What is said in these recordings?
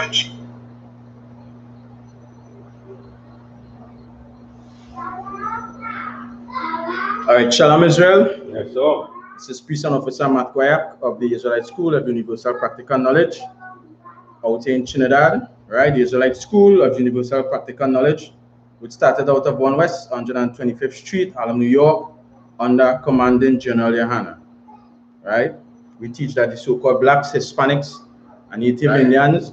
All right, Shalom Israel. Yes, sir. This is Priest and Officer Matt Kwayak of the Israelite School of Universal Practical Knowledge out in Trinidad, right? The Israelite School of Universal Practical Knowledge, which started out of 1 West 125th Street, Harlem, New York, under Commanding General Yahanna, right? We teach that the so-called blacks, Hispanics, and Native Indians,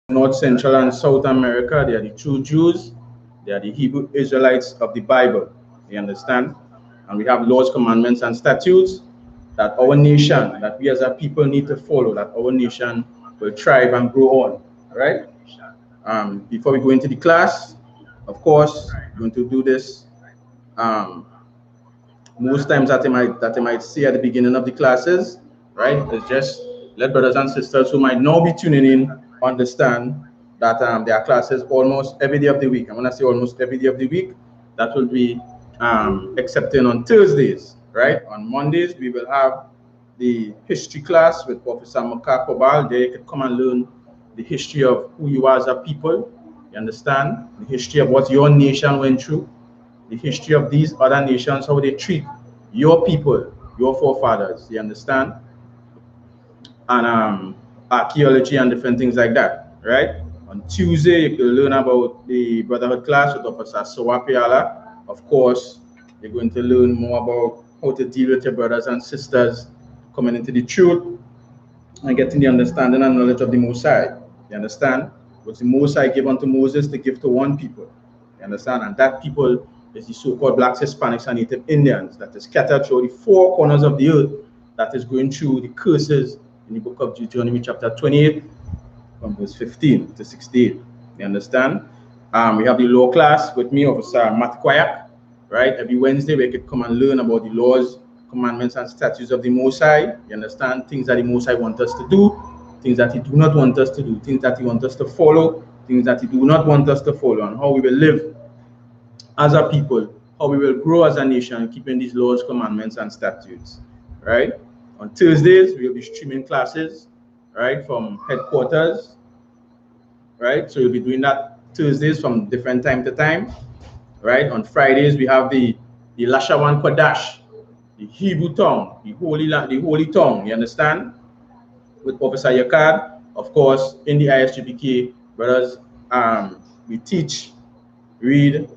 North, Central, and South America, they are the true Jews. They are the Hebrew Israelites of the Bible. You understand? And we have laws, commandments, and statutes that our nation, that we as a people need to follow, that our nation will thrive and grow on. All right? Before we go into the class, of course, we're going to do this. Most times that they might say at the beginning of the classes, right? It's just let brothers and sisters who might not be tuning in understand that there are classes almost every day of the week. I'm going to say almost every day of the week. That will be excepting on Thursdays, right? On Mondays, we will have the history class with Professor Mokakobal. There you can come and learn the history of who you are as a people. You understand? The history of what your nation went through. The history of these other nations, how they treat your people, your forefathers. You understand? And archaeology and different things like that, right? On Tuesday, you can learn about the Brotherhood class with Officer Sowapiala. Of course, you're going to learn more about how to deal with your brothers and sisters coming into the truth and getting the understanding and knowledge of the Most High. You understand? What the Most High gave unto Moses to give to one people. You understand? And that people is the so-called blacks, Hispanics, and Native Indians that is scattered through the four corners of the earth, that is going through the curses in the book of Deuteronomy chapter 28 from verse 15 to 16. You understand? We have the law class with me, Officer Matt Kwayak, right? Every Wednesday we could come and learn about the laws, commandments, and statutes of the Most High. You understand? Things that the Most High wants us to do, things that He do not want us to do, things that He wants us to follow, things that He do not want us to follow, and how we will live as a people, how we will grow as a nation, keeping these laws, commandments, and statutes, right? On Thursdays, we'll be streaming classes, right, from headquarters, right? So we'll be doing that Thursdays from different time to time, right? On Fridays, we have the Lashawan Kodash, the Hebrew tongue, the holy tongue, you understand? With Professor Yakad, of course, in the I.S.U.P.K, brothers, we teach, read,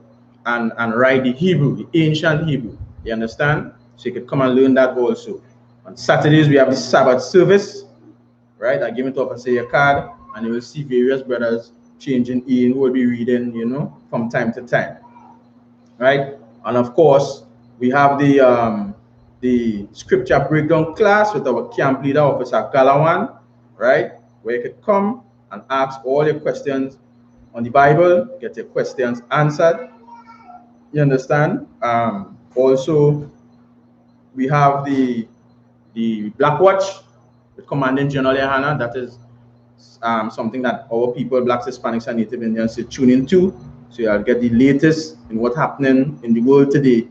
and write the Hebrew, the ancient Hebrew, you understand? So you can come and learn that also. On Saturdays, we have the Sabbath service, right? I give it to Officer Yakad, and you will see various brothers changing in who will be reading, you know, from time to time, right? And of course, we have the scripture breakdown class with our camp leader, Officer Galawan, right? Where you could come and ask all your questions on the Bible, get your questions answered. You understand? Also, we have the Black Watch with Commanding General YAHANNA. That is something that our people, blacks, Hispanics, and Native Indians, should tune into. So you'll get the latest in what's happening in the world today.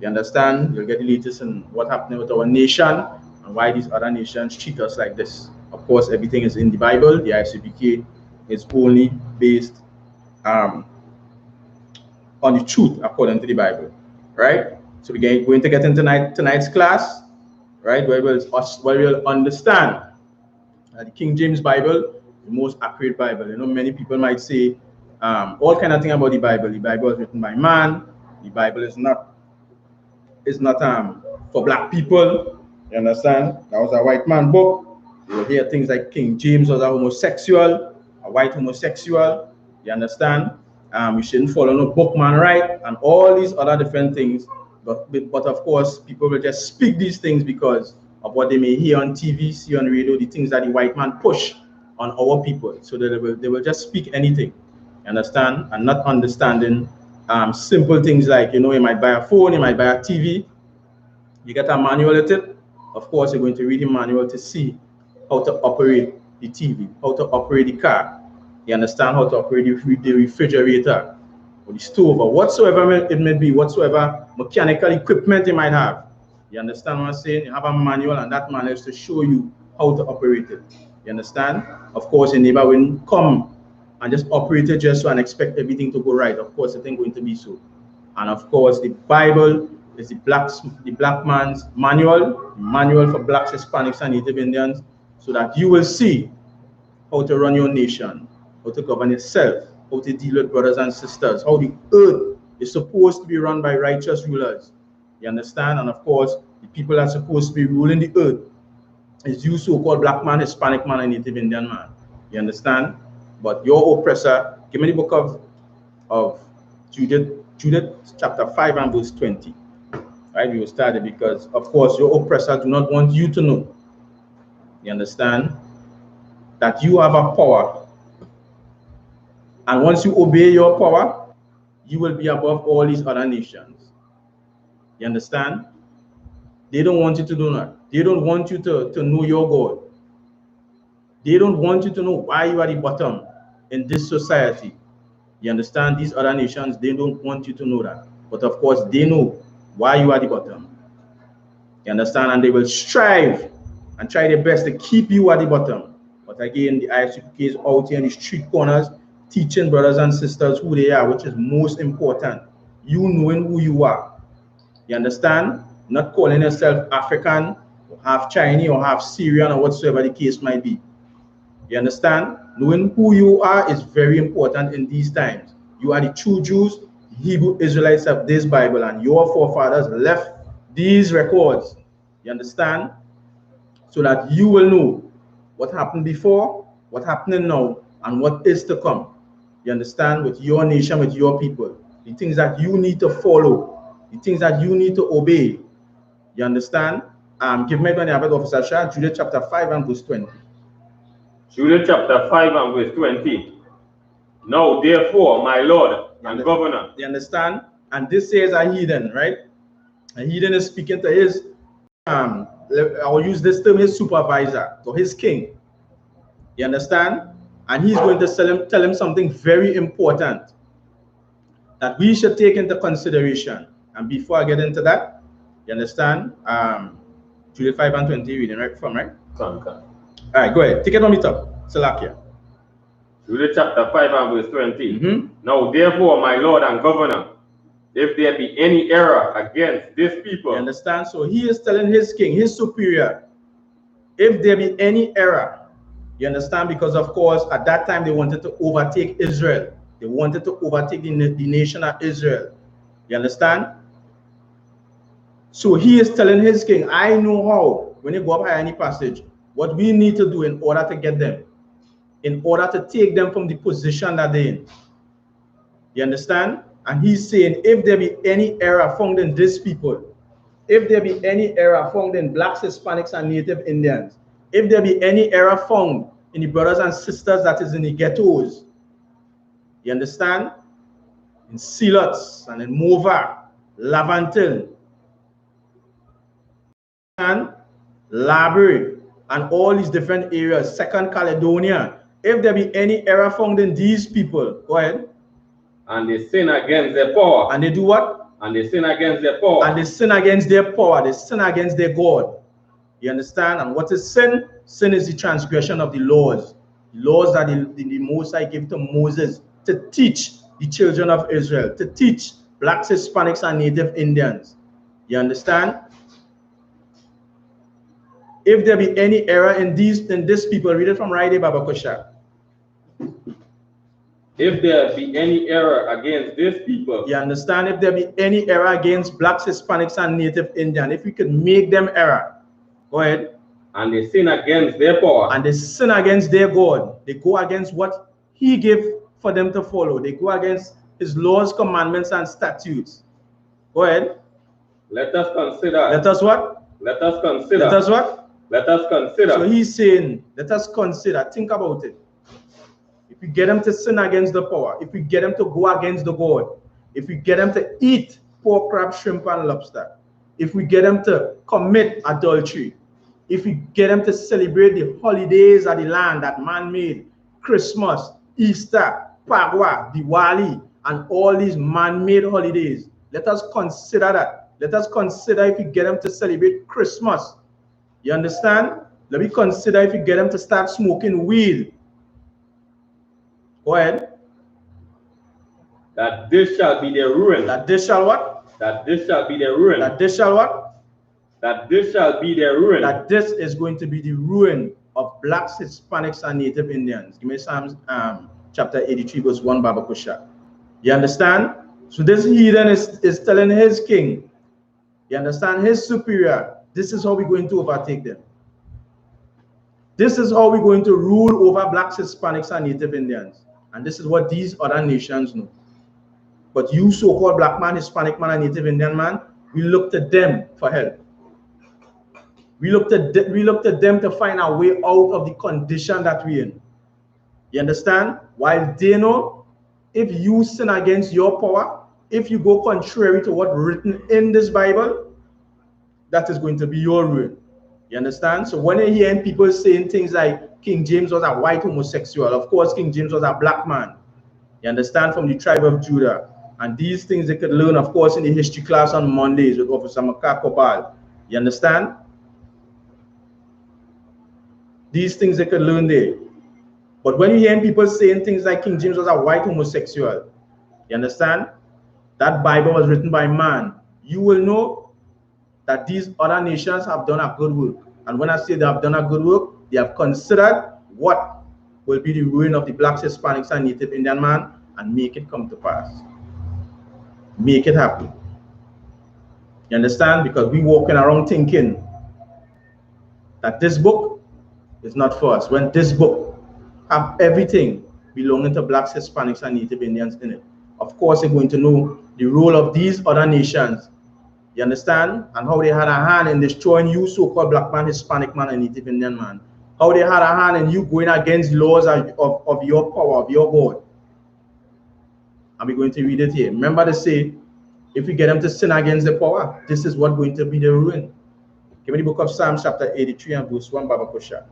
You understand? You'll get the latest in what's happening with our nation and why these other nations treat us like this. Of course, everything is in the Bible. The I.S.U.P.K is only based on the truth according to the Bible, right? So we're going to get into tonight's class, right, where we'll understand the King James Bible, the most accurate Bible. You know, many people might say all kind of thing about the Bible. The Bible is written by man. The Bible is not for black people. You understand? That was a white man book. You will hear things like King James was a homosexual, a white homosexual. You understand? We shouldn't follow no bookman right, and all these other different things. But of course, people will just speak these things because of what they may hear on TV, see on radio, the things that the white man push on our people. So they will just speak anything, you understand? And not understanding simple things like, you know, you might buy a phone, you might buy a TV, you get a manual with it. Of course, you're going to read the manual to see how to operate the TV, how to operate the car. You understand how to operate the refrigerator or the stove or whatsoever it may be, whatsoever mechanical equipment you might have. You understand what I'm saying? You have a manual, and that manual is to show you how to operate it. You understand? Of course, a neighbor will come and just operate it just so and expect everything to go right. Of course, it ain't going to be so. And of course, the Bible is the black man's manual for blacks, Hispanics, and Native Indians, so that you will see how to run your nation, how to govern yourself, how to deal with brothers and sisters, how the earth is supposed to be run by righteous rulers. You understand? And of course, the people that are supposed to be ruling the earth is you so-called black man, Hispanic man, and Native Indian man. You understand? But your oppressor, give me the book of Judith chapter 5 and verse 20. Right? We will start it because, of course, your oppressor do not want you to know. You understand? That you have a power. And once you obey your power, you will be above all these other nations. You understand? They don't want you to do that. They don't want you to know your God. They don't want you to know why you are the bottom in this society. You understand? These other nations, they don't want you to know that. But of course, they know why you are the bottom. You understand? And they will strive and try their best to keep you at the bottom. But again, the I.S.U.P.K is out here in the street corners teaching brothers and sisters who they are, which is most important. You knowing who you are. You understand? Not calling yourself African, or half Chinese, or half Syrian, or whatsoever the case might be. You understand? Knowing who you are is very important in these times. You are the true Jews, the Hebrew Israelites of this Bible, and your forefathers left these records. You understand? So that you will know what happened before, what happening now, and what is to come. You understand? With your nation, with your people. The things that you need to follow, the things that you need to obey. You understand? Give me the officer Shah, Judith chapter 5 and verse 20. Judith chapter 5 and verse 20. Now, therefore, my Lord and Governor. You understand? And this says a heathen, right? A heathen is speaking to his, I'll use this term, his supervisor, or his king. You understand? And he's going to tell him something very important that we should take into consideration. And before I get into that, you understand? Judith 5 and 20 reading right from, right? Okay. All right, go ahead. Take it on me top. Salakia. Judith chapter 5 and verse 20. Now, therefore, my Lord and Governor, if there be any error against this people. You understand? So he is telling his king, his superior, if there be any error, you understand? Because, of course, at that time, they wanted to overtake Israel. They wanted to overtake the nation of Israel. You understand? So he is telling his king, I know how, when you go up high any passage, what we need to do in order to get them, in order to take them from the position that they're in. You understand? And he's saying, if there be any error found in these people, if there be any error found in blacks, Hispanics, and Native Indians, if there be any error found in the brothers and sisters that is in the ghettos, you understand? In Silots and in Mova, Lavantil, and Library, and all these different areas, Second Caledonia, if there be any error found in these people, go ahead. And they sin against their power. And they do what? And they sin against their power. And they sin against their power. They sin against their God. You understand? And what is sin? Sin is the transgression of the laws. The laws that the Most High gave to Moses to teach the children of Israel, to teach blacks, Hispanics, and Native Indians. You understand? If there be any error in these people, read it from right there, Baba Kosha. If there be any error against this people. You understand? If there be any error against blacks, Hispanics, and Native Indian, if we could make them error, go ahead. And they sin against their power. And they sin against their God. They go against what he gave for them to follow. They go against his laws, commandments, and statutes. Go ahead. Let us consider. Let us what? Let us consider. Let us what? Let us consider. So he's saying, let us consider. Think about it. If we get them to sin against the power, if we get them to go against the God, if we get them to eat pork, crab, shrimp, and lobster, if we get them to commit adultery, if we get them to celebrate the holidays of the land that man made, Christmas, Easter, Pagwa, Diwali, and all these man-made holidays, let us consider that. Let us consider if we get them to celebrate Christmas. You understand? Let me consider if you get them to start smoking weed. Go ahead. That this shall be their ruin. That this shall what? That this shall be their ruin. That this shall what? That this shall be their ruin. That this is going to be the ruin of blacks, Hispanics, and Native Indians. Give me Psalms chapter 83, verse 1, Baba Kusha. You understand? So this heathen is telling his king, you understand, his superior, this is how we're going to overtake them. This is how we're going to rule over blacks, Hispanics, and Native Indians. And this is what these other nations know. But you so-called black man, Hispanic man, and Native Indian man, we look to them for help. We look to them to find a way out of the condition that we're in. You understand? While they know, if you sin against your power, if you go contrary to what's written in this Bible, that is going to be your ruin. You understand? So when you're hearing people saying things like King James was a white homosexual, of course King James was a black man. You understand? From the tribe of Judah. And these things they could learn, of course, in the history class on Mondays with Officer Makakobal. You understand? These things they could learn there. But when you hear people saying things like King James was a white homosexual, you understand? That Bible was written by man. You will know that these other nations have done a good work. And when I say they have done a good work, they have considered what will be the ruin of the blacks, Hispanics, and Native Indian man and make it come to pass. Make it happen. You understand? Because we walking around thinking that this book is not for us. When this book have everything belonging to blacks, Hispanics, and Native Indians in it. Of course, you're going to know the role of these other nations. You understand? And how they had a hand in destroying you, so-called black man, Hispanic man, and Native Indian man. How they had a hand in you going against laws of your power, of your God. And we're going to read it here. Remember to say, if we get them to sin against the power, this is what's going to be the ruin. Give me the book of Psalms chapter 83 and verse 1, Baba Kusha.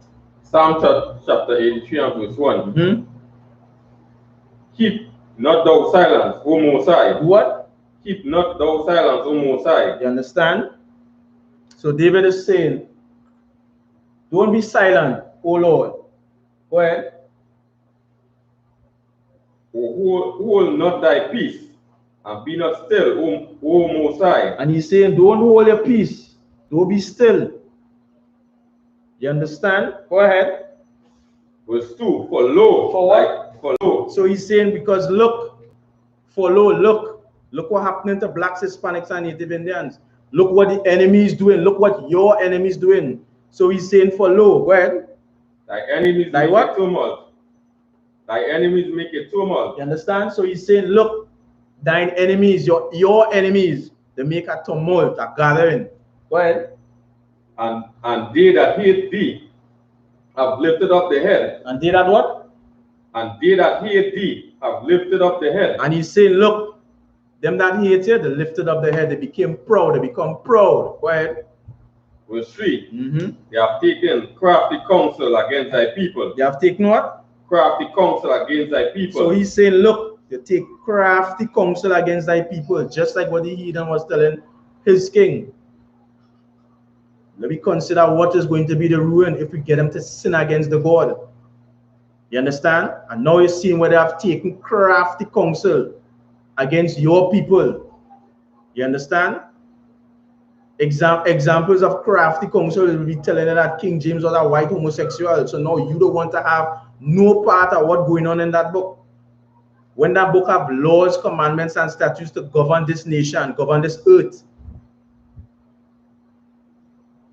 Psalm chapter 83 and verse 1. Keep not thou silence, O Most High. What? Keep not thou silence, O Most High. You understand? So David is saying, don't be silent, O Lord. Go ahead. Hold not thy peace, and be not still, O Most High. And he's saying, don't hold your peace. Don't be still. You understand? Go ahead. Verse 2. For lo. For what? For lo. So he's saying, because look. For lo, look. Look what happening to blacks, Hispanics, and Native Indians. Look what the enemy is doing. Look what your enemy is doing. So he's saying, for lo. Go ahead. Thy enemies make a tumult. Thy enemies make a tumult. You understand? So he's saying, look, thine enemies, your enemies, they make a tumult, a gathering. Go ahead. And they that hate thee have lifted up the head. And they that what? And they that hate thee have lifted up the head. And he's saying, look, them that hate you, they lifted up their head, they became proud, they become proud. Go ahead. Verse 3. They have taken crafty counsel against thy people. They have taken what? Crafty counsel against thy people. So he's saying, look, they take crafty counsel against thy people, just like what the heathen was telling his king. Let me consider what is going to be the ruin if we get them to sin against the God. You understand? And now you're seeing where they have taken crafty counsel against your people. You understand? Examples of crafty counsel will be telling you that King James was a white homosexual. So now you don't want to have no part of what's going on in that book. When that book have laws, commandments, and statutes to govern this nation, govern this earth.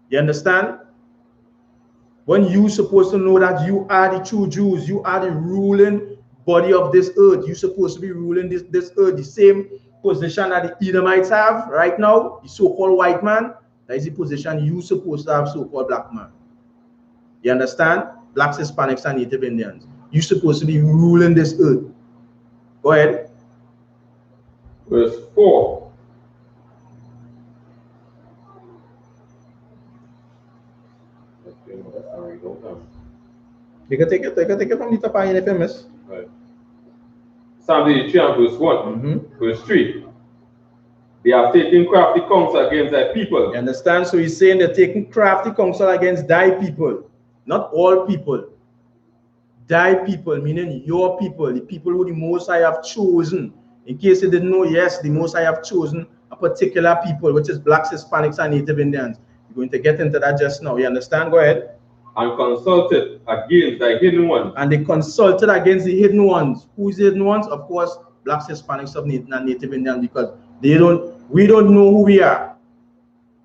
You understand? When you're supposed to know that you are the true Jews, you are the ruling body of this earth. You're supposed to be ruling this earth, the same position that the Edomites have right now, the so-called white man. That is the position you're supposed to have, so-called black man. You understand? Blacks, Hispanics, and Native Indians. You're supposed to be ruling this earth. Go ahead. Verse 4. You can take it from the top of the famous. Right. Psalm 83 and verse 1. Verse 3. They have taken crafty counsel against thy people. You understand? So he's saying they're taking crafty counsel against thy people. Not all people. Thy people, meaning your people, the people who the Most High have chosen. In case you didn't know, yes, the Most High have chosen a particular people, which is blacks, Hispanics, and Native Indians. We're going to get into that just now. You understand? Go ahead. And consulted against the hidden ones. And they consulted against the hidden ones. Who's the hidden ones? Of course, blacks, Hispanics, and Native Indians, because we don't know who we are.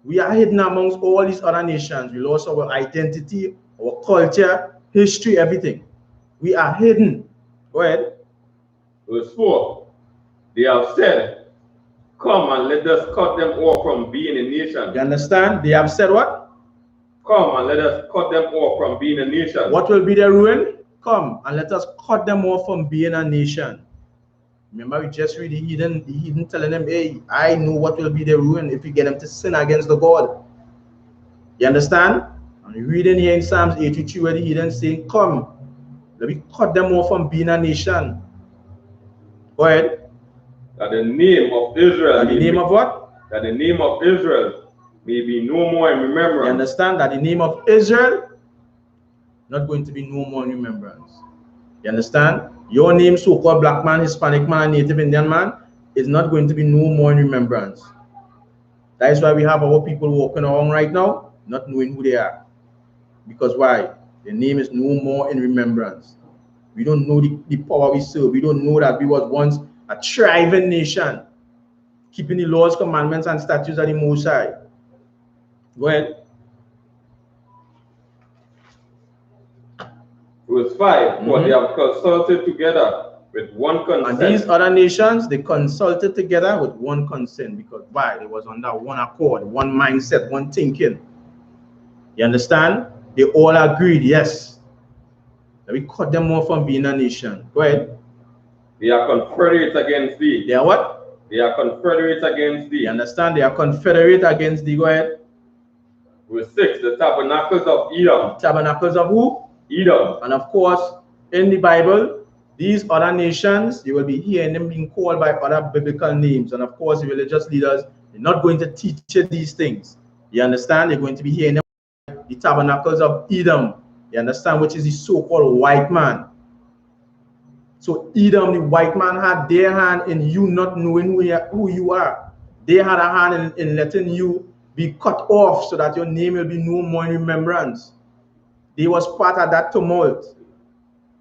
We are hidden amongst all these other nations. We lost our identity, our culture, history, everything. We are hidden. Go ahead. Verse 4. They have said, come and let us cut them off from being a nation. You understand? They have said what? Come and let us cut them off from being a nation. What will be their ruin? Come and let us cut them off from being a nation. Remember, we just read the heathen telling them, hey, I know what will be their ruin if you get them to sin against the God. You understand? And we read in here in Psalms 83 where the heathen saying, come, let me cut them off from being a nation. Go ahead. That the name of Israel. That the name of what? That the name of Israel may be no more in remembrance. You understand? That the name of Israel not going to be no more in remembrance. You understand? Your name, so-called black man, Hispanic man, Native Indian man, is not going to be no more in remembrance. That is why we have our people walking around right now, not knowing who they are. Because why? Their name is no more in remembrance. We don't know the power we serve. We don't know that we was once a thriving nation, keeping the laws, commandments, and statutes of the Most High. Go ahead. Verse 5, for they have consulted together with one consent. And these other nations, they consulted together with one consent, because why? They was under one accord, one mindset, one thinking. You understand? They all agreed, yes. We cut them off from being a nation. Go ahead. They are confederate against thee. They are what? They are confederate against thee. You understand? They are confederate against thee. Go ahead. Verse 6, the tabernacles of Edom. Tabernacles of who? Edom. And of course, in the Bible, these other nations, you will be hearing them being called by other biblical names. And of course, the religious leaders, they're not going to teach you these things. You understand? They're going to be hearing them the tabernacles of Edom. You understand? Which is the so-called white man. So Edom, the white man, had their hand in you not knowing who you are. They had a hand in letting you be cut off so that your name will be no more in remembrance. They was part of that tumult.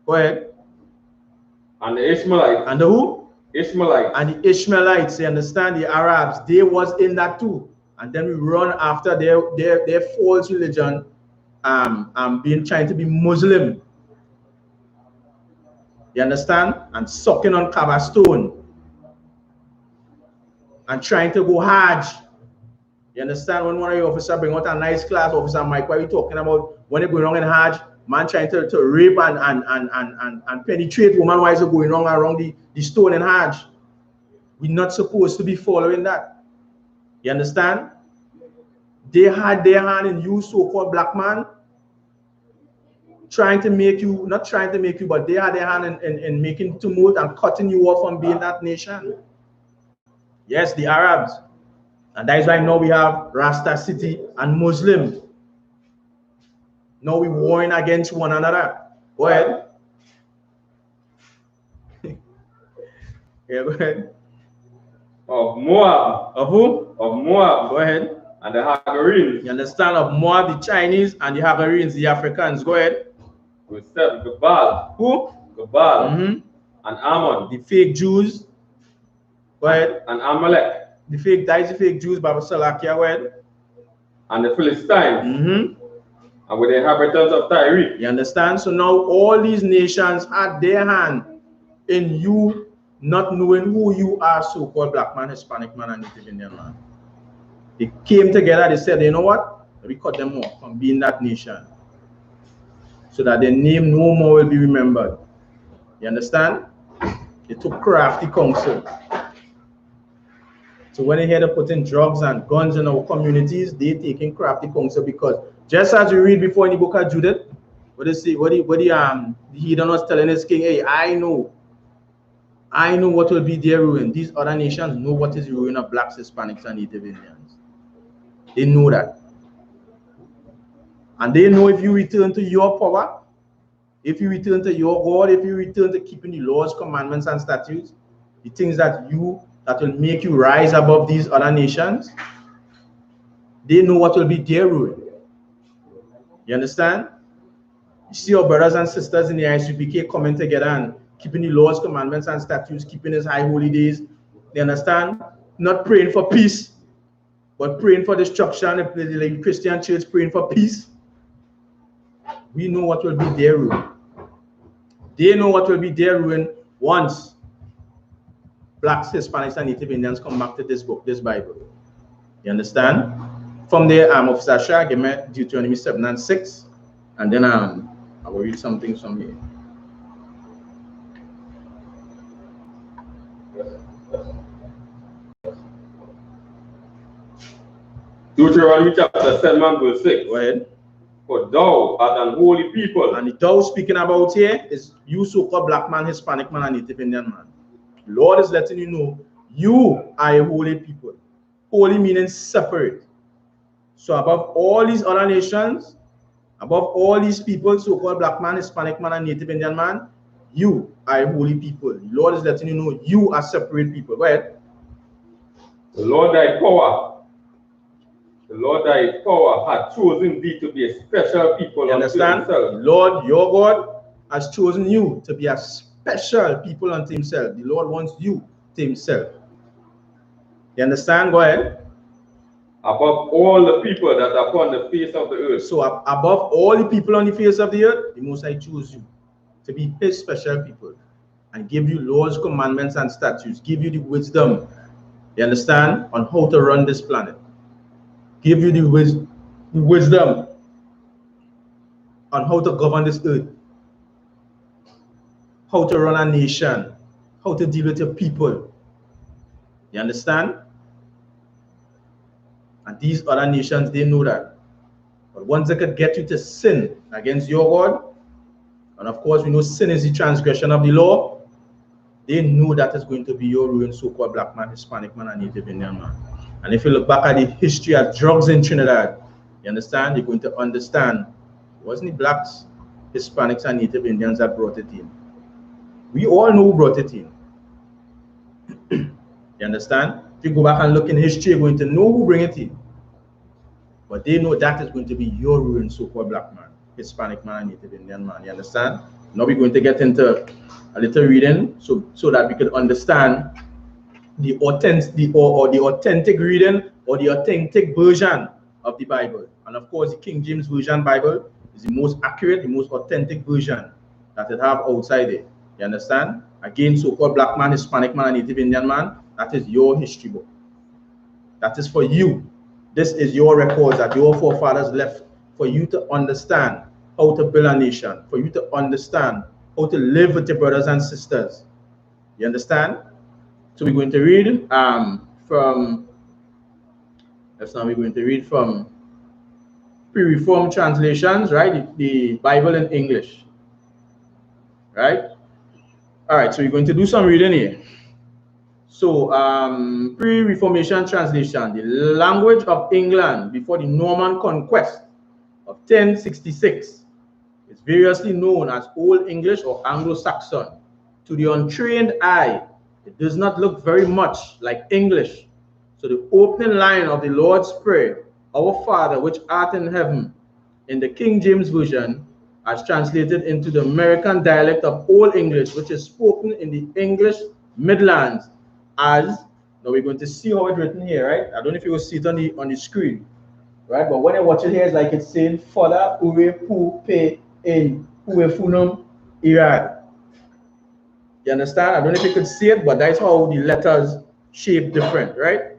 Go ahead. And the Ishmaelites. And the who? Ishmaelites. And the Ishmaelites, you understand, the Arabs, they was in that too. And then we run after their false religion, trying to be Muslim. You understand? And sucking on Kaaba stone. And trying to go Hajj. You understand? When one of your officers bring out a nice class, Officer Mike, what are you talking about? When they're going wrong in Hajj, man trying to rape and penetrate woman while they're going wrong around the stone in Hajj. We're not supposed to be following that. You understand? They had their hand in you, so-called black man, trying to make you, not trying to make you, but they had their hand in making tumult and cutting you off from being that nation. Yes, the Arabs. And that is why now we have Rasta City and Muslim. Now we're warring against one another. Go ahead. Yeah, go ahead. Of Moab. Of who? Of Moab. Go ahead. And the Hagarenes. You understand? Of Moab, the Chinese, and the Hagarenes, the Africans. Go ahead. We said Gabal. Who? Gabal. And Ammon. The fake Jews. Go ahead. And Amalek. That is the fake Jews, Baba Salakia. Go ahead. And the Philistines. And with the inhabitants of Tyre. You understand? So now all these nations had their hand in you not knowing who you are, so-called black man, Hispanic man, and Native Indian man. They came together, they said, you know what? We cut them off from being that nation. So that their name no more will be remembered. You understand? They took crafty counsel. So when they hear they putting drugs and guns in our communities, they taking crafty counsel, because just as we read before in the book of Judith, what they say, the heathen was telling his king, hey, I know what will be their ruin. These other nations know what is the ruin of blacks, Hispanics, and Native Indians. They know that. And they know if you return to your power, if you return to your God, if you return to keeping the laws, commandments, and statutes, the things that will make you rise above these other nations, they know what will be their ruin. You understand? You see your brothers and sisters in the I.S.U.P.K coming together and keeping the laws, commandments, and statutes, keeping his high holy days. You understand? Not praying for peace, but praying for destruction. If the Christian church praying for peace, we know what will be their ruin. They know what will be their ruin once blacks, Hispanics, and Native Indians come back to this book, this Bible. You understand? From there, Officer Shah, give me Deuteronomy 7 and 6, and then I will read some things from here. Deuteronomy chapter 7 and verse 6. Go ahead. For thou art an holy people. And the thou speaking about here is you so-called black man, Hispanic man, and Native Indian man. The Lord is letting you know you are a holy people. Holy meaning separate. So above all these other nations, above all these people, so-called black man, Hispanic man, and Native Indian man, you are a holy people. The Lord is letting you know you are separate people. Go ahead. The Lord thy power had chosen thee to be a special people. You understand? The Lord, your God, has chosen you to be a special people unto himself. The Lord wants you to himself. You understand? Go ahead. Above all the people that are upon the face of the earth. So above all the people on the face of the earth, the Most High chose you to be his special people and give you laws, commandments, and statutes. Give you the wisdom, you understand, on how to run this planet. Give you the wisdom on how to govern this earth, how to run a nation, how to deal with your people. You understand? And these other nations, they know that. But once they could get you to sin against your God, and of course we know sin is the transgression of the law, they know that is going to be your ruin, so-called black man, Hispanic man, and Native Indian man. And if you look back at the history of drugs in Trinidad, you understand, you're going to understand it wasn't the blacks, Hispanics, and Native Indians that brought it in. We all know who brought it in. You understand? If you go back and look in history, you're going to know who bring it in. But they know that is going to be your ruin, so-called black man, Hispanic man, and Native Indian man. You understand? Now we're going to get into a little reading so that we could understand the authentic reading or the authentic version of the Bible. And of course, the King James Version Bible is the most accurate, the most authentic version that it have outside there. You understand? Again, so-called black man, Hispanic man, and Native Indian man, that is your history book. That is for you. This is your records that your forefathers left for you to understand how to build a nation, for you to understand how to live with your brothers and sisters. You understand? So we're going to read from pre-reformed translations, right? The Bible in English, right? All right, so we're going to do some reading here. So pre-Reformation translation, the language of England before the Norman conquest of 1066 is variously known as Old English or Anglo-Saxon. To the untrained eye, it does not look very much like English. So the opening line of the Lord's Prayer, Our Father which art in heaven, in the King James Version, as translated into the American dialect of Old English, which is spoken in the English Midlands, as, now we're going to see how it's written here, right? I don't know if you will see it on the screen, right? But when I watch it here, it's like it's saying, Father, Ure, Pu, Pe, In, Ue, Funum, Irad. You understand? I don't know if you could see it, but that's how the letters shape different, right?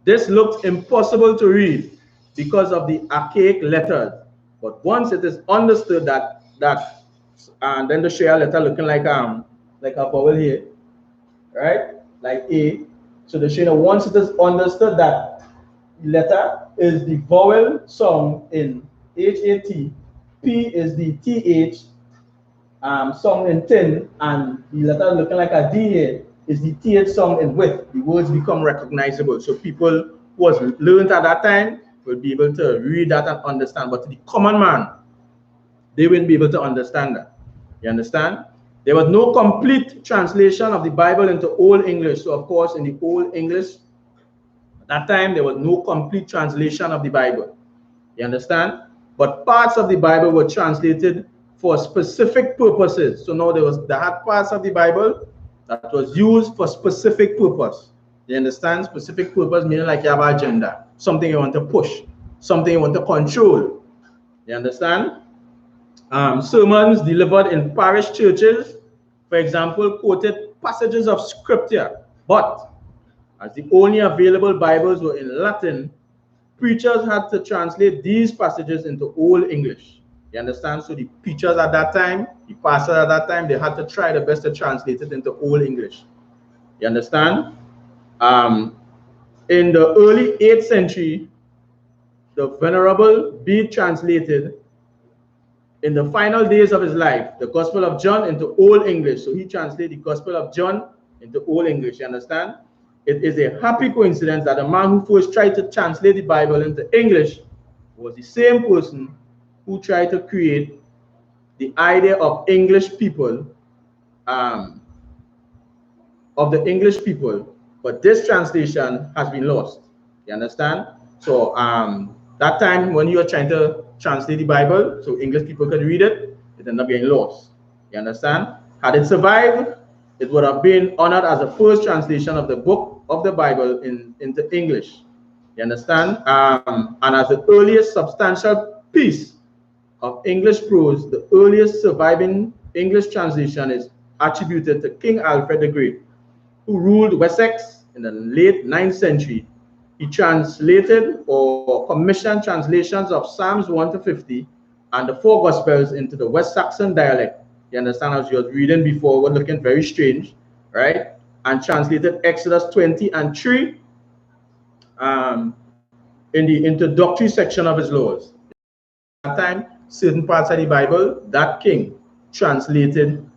This looks impossible to read because of the archaic letters. But once it is understood and then the share letter looking like a vowel here, right? Like A. So the share, once it is understood that letter is the vowel sound in H-A-T, P is the T-H sound in tin, and the letter looking like a D here is the TH sound in with. The words become recognizable. So people who was learned at that time, will be able to read that and understand, but to the common man, they wouldn't be able to understand that. You understand? There was no complete translation of the Bible into Old English. So of course, in the Old English, at that time, there was no complete translation of the Bible. You understand? But parts of the Bible were translated for specific purposes. So now they had parts of the Bible that was used for specific purpose. You understand? Specific purpose meaning like you have an agenda, something you want to push, something you want to control. You understand? Sermons delivered in parish churches, for example, quoted passages of scripture, but as the only available Bibles were in Latin, preachers had to translate these passages into Old English. You understand? So the preachers at that time, the pastors at that time, they had to try their best to translate it into Old English. You understand? In the early 8th century, the Venerable Bede translated in the final days of his life the Gospel of John into Old English. So he translated the Gospel of John into Old English. You understand? It is a happy coincidence that the man who first tried to translate the Bible into English was the same person who tried to create the idea of English people, but this translation has been lost. You understand? So that time when you were trying to translate the Bible so English people could read it, it ended up getting lost. You understand? Had it survived, it would have been honored as the first translation of the book of the Bible into English. You understand? And as the earliest substantial piece of English prose, the earliest surviving English translation is attributed to King Alfred the Great, who ruled Wessex in the late 9th century. He translated or commissioned translations of Psalms 1 to 50 and the 4 Gospels into the West Saxon dialect. You understand, as you was reading before, was looking very strange, right? And translated Exodus 20 and 3 in the introductory section of his laws. At that time, certain parts of the Bible, that king translated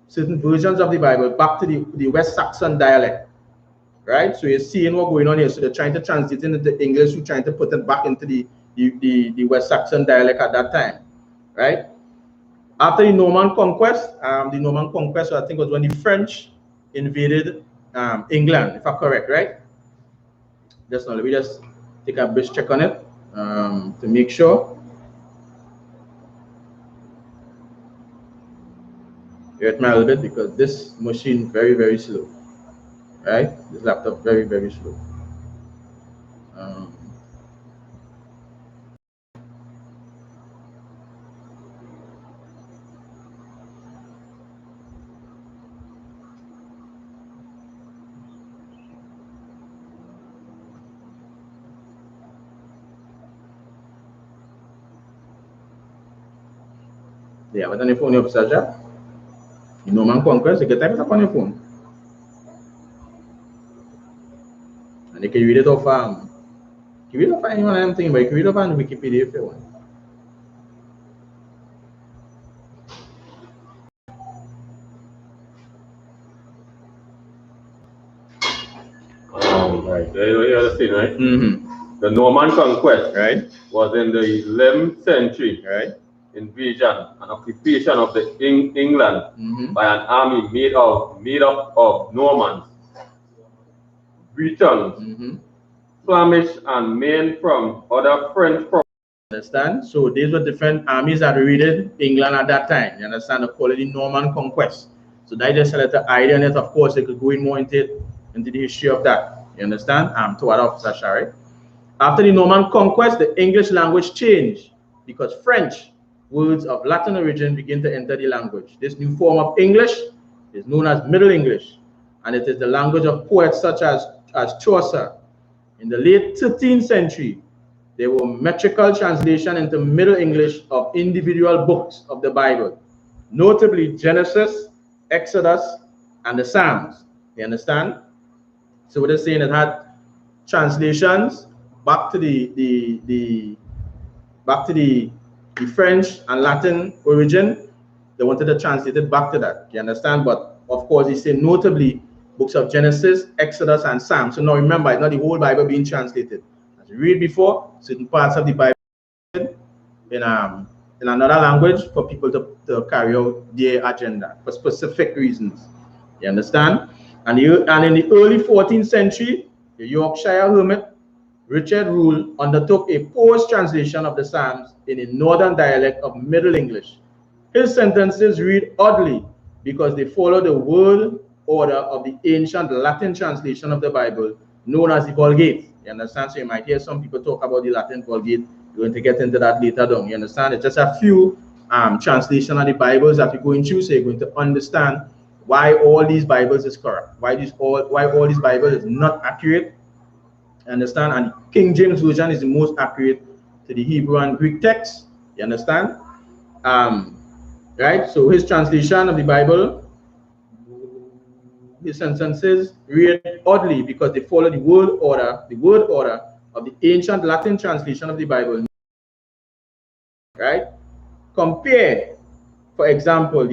certain versions of the Bible back to the West Saxon dialect, right? So you're seeing what's going on here. So they're trying to translate it into English, we're trying to put it back into the West Saxon dialect at that time, right? After the Norman Conquest, I think was when the French invaded England, if I'm correct, right? Just now, let me just take a brief check on it to make sure. Wait a little bit because this machine very, very slow, right? This laptop very, very slow. Yeah, but on your phone, you have Saja. You know, man, Conquest, you can type it up on your phone. And you can read it off, you can read it off anyone I'm thinking, but you can read it off on Wikipedia if you want. Right. You understand, right? Mm-hmm. The Norman Conquest, right, was in the 11th century, right? Invasion and occupation of the England by an army made up of Normans, Britons, Flemish, and men from other French provinces. Understand? So these were different armies that raided England at that time. You understand? They call it the Norman Conquest. So that just had the idea, and it, of course, they could go in more into the history of that. You understand? To what Officer Shari. After the Norman Conquest, the English language changed because French words of Latin origin begin to enter the language. This new form of English is known as Middle English, and it is the language of poets such as Chaucer. In the late 13th century, there were metrical translation into Middle English of individual books of the Bible, notably Genesis, Exodus, and the Psalms. You understand? So what they're saying, it had translations back to the French and Latin origin. They wanted to translate it back to that. You understand? But of course, they say notably books of Genesis, Exodus, and Psalms. So now remember, it's not the whole Bible being translated. As we read before, certain parts of the Bible in another language for people to carry out their agenda for specific reasons. You understand? And in the early 14th century, the Yorkshire hermit Richard Rule undertook a post-translation of the Psalms in a northern dialect of Middle English. His sentences read oddly because they follow the word order of the ancient Latin translation of the Bible known as the Vulgate. You understand? So you might hear some people talk about the Latin Vulgate. We're going to get into that later down. You understand? It's just a few translation of the Bibles that we're going through, so you're going to understand why all these Bibles is corrupt, why all these Bibles is not accurate. Understand? And King James Version is the most accurate to the Hebrew and Greek text. You understand? Right? So his translation of the Bible, his sentences read oddly because they follow the word order of the ancient Latin translation of the Bible. Right? Compare, for example,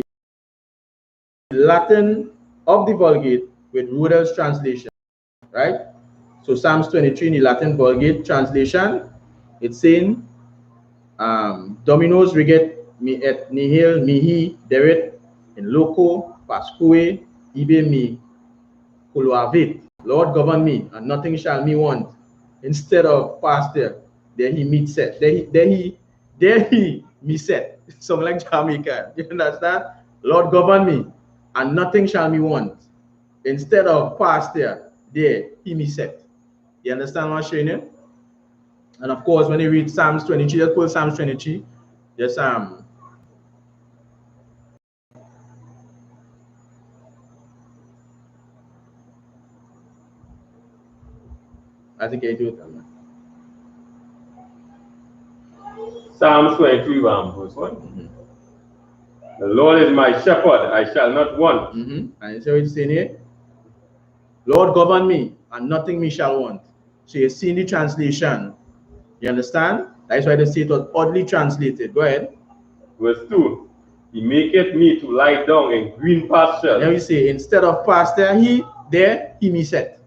the Latin of the Vulgate with Rudolph's translation. Right? So Psalms 23 in the Latin Vulgate translation, it's saying, Dominus reget mi et nihil mihi deret in loco pasque ibe mi coloavit. Lord govern me, and nothing shall me want. Instead of pastor, there he meet set. There he me set. Something like Jamaica. You understand? Lord govern me, and nothing shall me want. Instead of pastor, there he me set. You understand what I'm showing you? And of course, when you read Psalms 23, just pull Psalms 23. Just I think I do it. Psalms 23, verse 1. The Lord is my shepherd, I shall not want. And so it's saying here, Lord govern me, and nothing me shall want. So you see in the translation. You understand? That's why they say it was oddly translated. Go ahead. Verse 2. He maketh me to lie down in green pastures. Now you say, instead of pasture, he me set.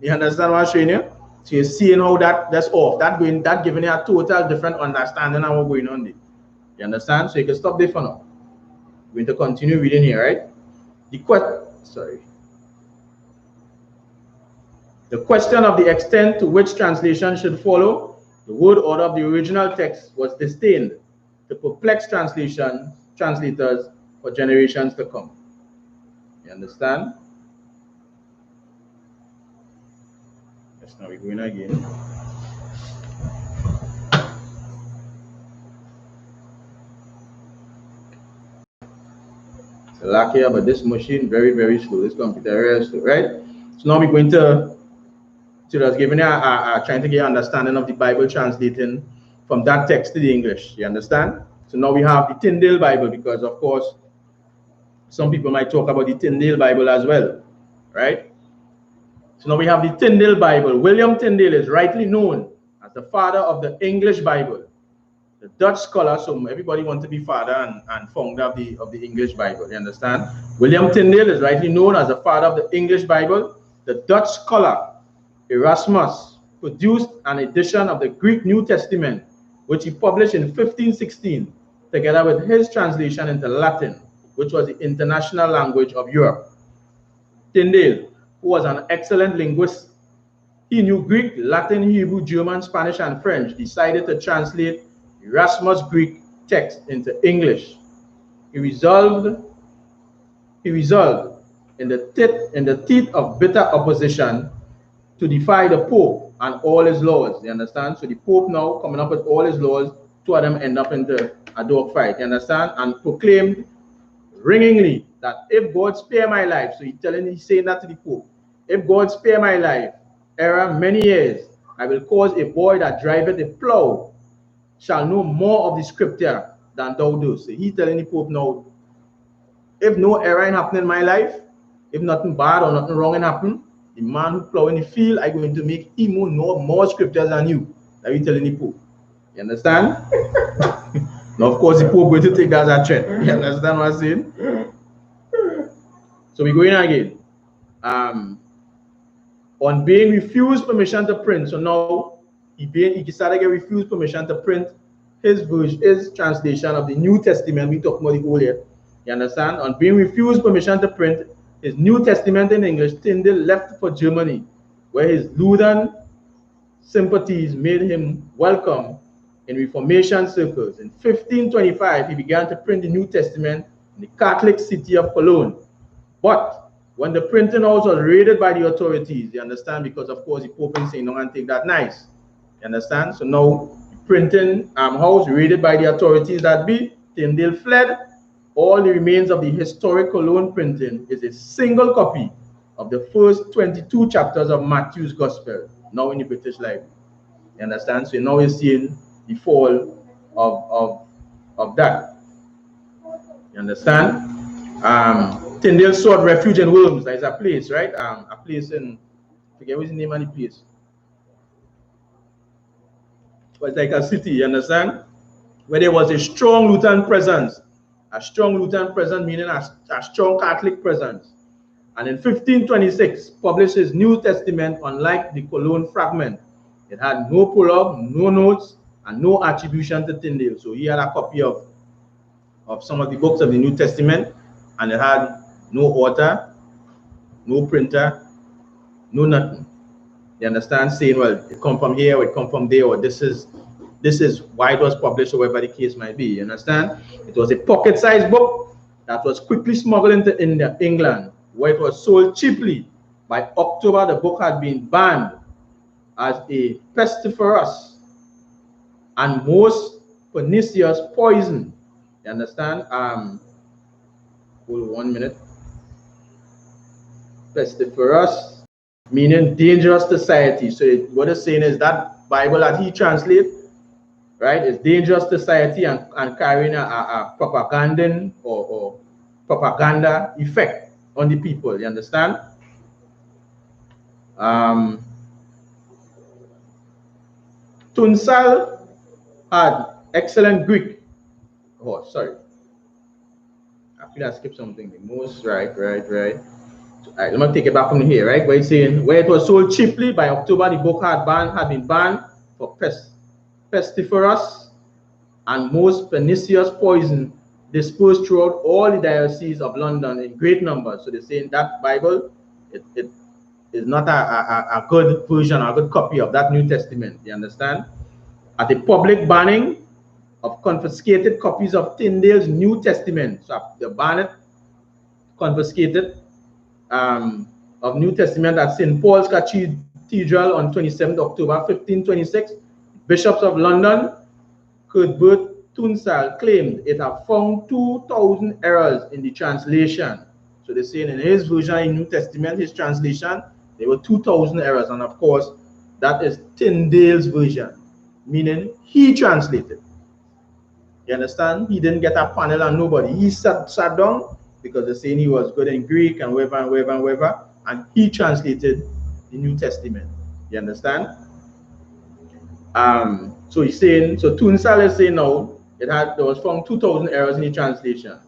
You understand what I'm showing you? So you're seeing how that's off. That giving you a total different understanding of what's going on there. You understand? So you can stop there for now. We're going to continue reading here, right? The question of the extent to which translation should follow the word order of the original text was disdained to perplex translators for generations to come. You understand? Yes, now we're going again. It's lucky, but this machine very, very slow. This computer very slow, right? So now we're going to just giving you trying to get an understanding of the Bible translating from that text to the English. You understand? So now we have the Tyndale Bible, because of course some people might talk about the Tyndale Bible as well, right? So now we have the Tyndale Bible. William Tyndale is rightly known as the father of the English Bible. The Dutch scholar, so everybody wants to be father and founder of the English Bible. You understand? William Tyndale is rightly known as the father of the English Bible. The Dutch scholar Erasmus produced an edition of the Greek New Testament, which he published in 1516, together with his translation into Latin, which was the international language of Europe. Tyndale, who was an excellent linguist, he knew Greek, Latin, Hebrew, German, Spanish, and French, decided to translate Erasmus' Greek text into English. He resolved in the teeth of bitter opposition to defy the Pope and all his laws. You understand? So the Pope now coming up with all his laws, two of them end up into a dogfight. You understand? And proclaimed ringingly that if God spare my life, so he's saying that to the Pope, if God spare my life, many years, I will cause a boy that driveth a plow shall know more of the scripture than thou dost. So he telling the Pope now, if no error in happening in my life, if nothing bad or nothing wrong in happen, the man who plow in the field, I'm going to make him know more scriptures than you. That we telling the Pope. You understand? Now, of course, the Pope going to take that as a threat. You understand what I'm saying? So we're going again. On being refused permission to print, so now he started to refuse permission to print his version, his translation of the New Testament. We talk about the Old here. You understand? On being refused permission to print his New Testament in English, Tyndale left for Germany, where his Lutheran sympathies made him welcome in Reformation circles. In 1525, he began to print the New Testament in the Catholic city of Cologne. But when the printing house was raided by the authorities, you understand, because of course the Pope is saying, no one take that nice. You understand? So now the printing house raided by the authorities that be, Tyndale fled. All the remains of the historic Cologne printing is a single copy of the first 22 chapters of Matthew's Gospel, now in the British Library. You understand? So now you're seeing the fall of that. You understand? Tyndale sought refuge in Worms. There's a place, right? A place in, I forget what's the name of the place. But it's like a city, you understand? Where there was a strong Lutheran presence. A strong Lutheran presence meaning a strong Catholic presence. And in 1526, published his New Testament, unlike the Cologne fragment. It had no prologue, no notes, and no attribution to Tyndale. So he had a copy of some of the books of the New Testament, and it had no author, no printer, no nothing. You understand? Saying, well, it come from here, or it come from there, or this is why it was published, or whatever the case might be. You understand? It was a pocket-sized book that was quickly smuggled into England, where it was sold cheaply. By October, the book had been banned as a pestiferous and most pernicious poison. You understand? Hold on 1 minute. Pestiferous, meaning dangerous to society. So what it's saying is that Bible that he translates, right, is dangerous to society and carrying a propaganda or propaganda effect on the people. You understand? Tunsal had excellent Greek. Oh, sorry. I feel I skipped something. The most, right. All right, let me take it back from here, right? Where it's saying, where it was sold cheaply by October, the book had been banned for pestiferous and most pernicious poison dispersed throughout all the dioceses of London in great numbers. So they're saying that Bible, it is not a good version, a good copy of that New Testament. You understand? At the public banning of confiscated copies of Tyndale's New Testament. So they banned it, confiscated of New Testament at St. Paul's Cathedral on 27th October 1526. Bishops of London, Cuthbert Tunsal, claimed it had found 2,000 errors in the translation. So they're saying in his version in New Testament, his translation, there were 2,000 errors. And of course, that is Tyndale's version, meaning he translated. You understand? He didn't get a panel on nobody. He sat down because they're saying he was good in Greek and whatever, and he translated the New Testament. You understand? So he's saying, so Tunsal is saying now, there was found 2,000 errors in the translation.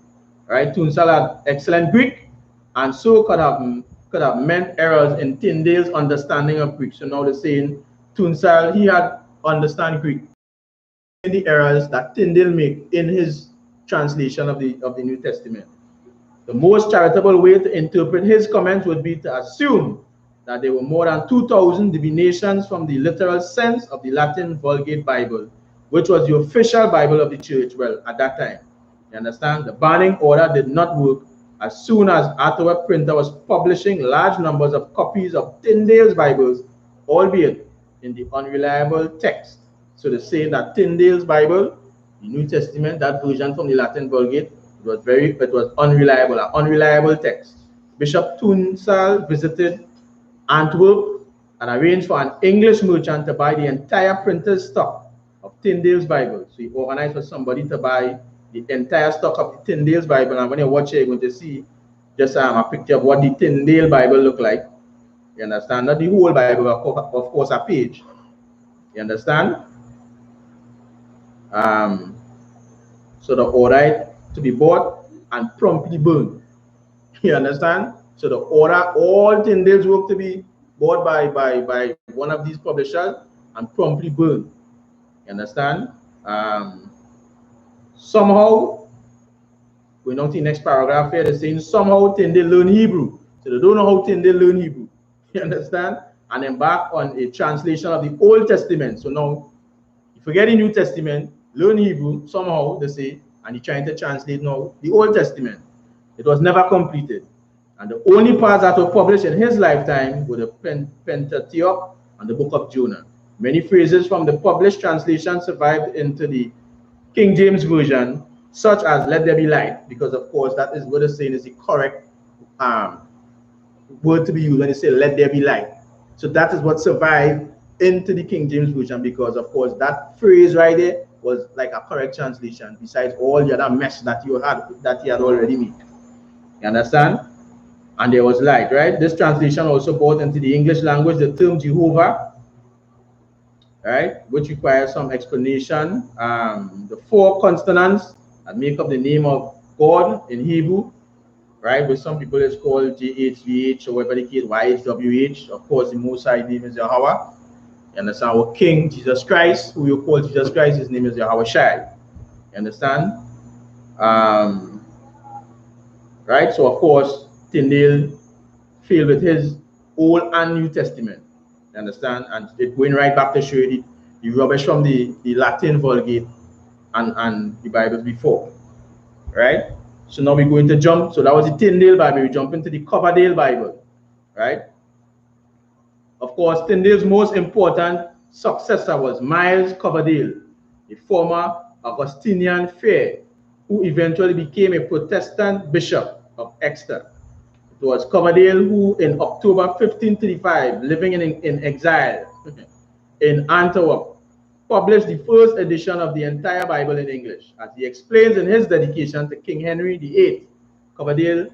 Right? Tunsal had excellent Greek, and so could have meant errors in Tyndale's understanding of Greek. So now they're saying Tunsal, he had understand Greek. The errors that Tyndale made in his translation of the New Testament. The most charitable way to interpret his comments would be to assume that there were more than 2,000 divinations from the literal sense of the Latin Vulgate Bible, which was the official Bible of the church, well, at that time. You understand? The banning order did not work as soon as Arthur Printer was publishing large numbers of copies of Tyndale's Bibles, albeit in the unreliable text. So they say that Tyndale's Bible, the New Testament, that version from the Latin Vulgate, it was unreliable, an unreliable text. Bishop Tunsal visited Antwerp and arranged for an English merchant to buy the entire printer's stock of Tyndale's Bible. So he organized for somebody to buy the entire stock of the Tyndale's Bible. And when you watch it, you're going to see just a picture of what the Tyndale Bible looked like. You understand? Not the whole Bible, of course, a page. You understand? So the order to be bought and promptly burned. You understand? So the order all Tyndale's work to be bought by one of these publishers and promptly burned. You understand? Somehow, going on to the next paragraph here, they're saying somehow Tyndale learn Hebrew. So they don't know how Tyndale learn Hebrew. You understand? And embark on a translation of the Old Testament. So now, you forget the New Testament, learn Hebrew, somehow they say, and he's trying to translate now the Old Testament. It was never completed. And the only parts that were published in his lifetime were the Pentateuch and the Book of Jonah. Many phrases from the published translation survived into the King James Version, such as "let there be light," because of course that is what it's saying is the correct word to be used when they say "let there be light." So that is what survived into the King James Version, because of course that phrase right there was like a correct translation, besides all the other mess that he had already made. You understand? And there was light, right? This translation also brought into the English language the term Jehovah, right, which requires some explanation. The 4 consonants that make up the name of God in Hebrew, right, which some people is called JHVH or whatever the case, YHWH. Of course, the Most High name is Yahweh. You understand? Our King Jesus Christ, who you call Jesus Christ, his name is Yahweh Shai. You understand? Right? So of course, Tyndale filled with his Old and New Testament. You understand? And it going right back to show you the rubbish from the Latin Vulgate and the Bibles before. Right? So now we're going to jump. So that was the Tyndale Bible. We jump into the Coverdale Bible. Right? Of course, Tyndale's most important successor was Miles Coverdale, a former Augustinian friar who eventually became a Protestant bishop of Exeter. It was Coverdale who, in October 1535, living in exile in Antwerp, published the first edition of the entire Bible in English. As he explains in his dedication to King Henry VIII, Coverdale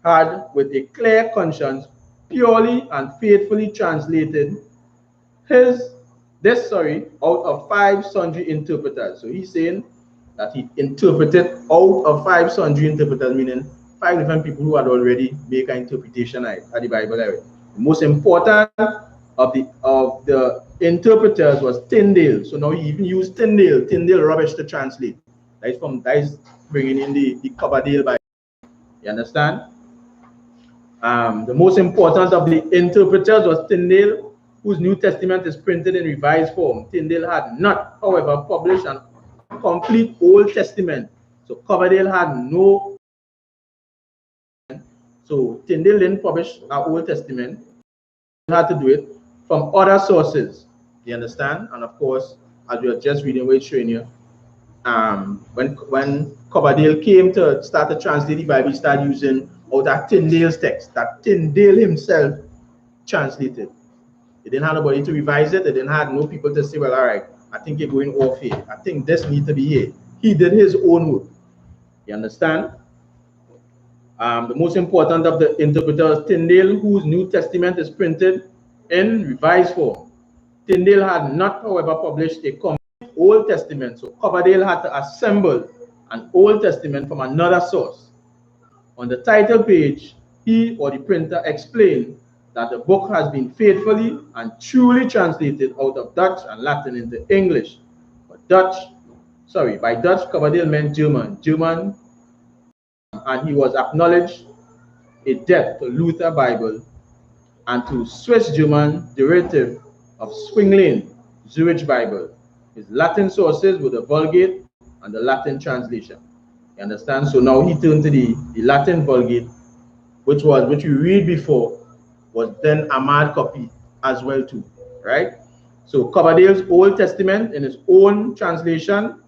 had, with a clear conscience, purely and faithfully translated out of 5 sundry interpreters. So he's saying that he interpreted out of 5 sundry interpreters, meaning 5 different people who had already made an interpretation at the Bible. The most important of the interpreters was Tyndale. So now he even used Tyndale rubbish to translate. That is bringing in the Coverdale Bible. You understand? The most important of the interpreters was Tyndale, whose New Testament is printed in revised form. Tyndale had not, however, published a complete Old Testament. So Coverdale had no. So Tyndale didn't publish our Old Testament. He had to do it from other sources. You understand? And of course, as we are just reading, we're showing you, when Coverdale came to start to translate the Bible, he started using out of Tyndale's text that Tyndale himself translated. They didn't have nobody to revise it. They didn't have no people to say, well, all right, I think you're going off here. I think this needs to be here. He did his own work. You understand? The most important of the interpreters, Tyndale, whose New Testament is printed in revised form. Tyndale had not, however, published a complete Old Testament, so Coverdale had to assemble an Old Testament from another source. On the title page, he or the printer explained that the book has been faithfully and truly translated out of Dutch and Latin into English. By Dutch, Coverdale meant German, and he was acknowledged a debt to Luther Bible and to Swiss German derivative of Zwingli, Zurich Bible. His Latin sources were the Vulgate and the Latin translation. You understand? So now he turned to the Latin Vulgate, which we read before, was then a mad copy as well too, right? So Coverdale's Old Testament in his own translation.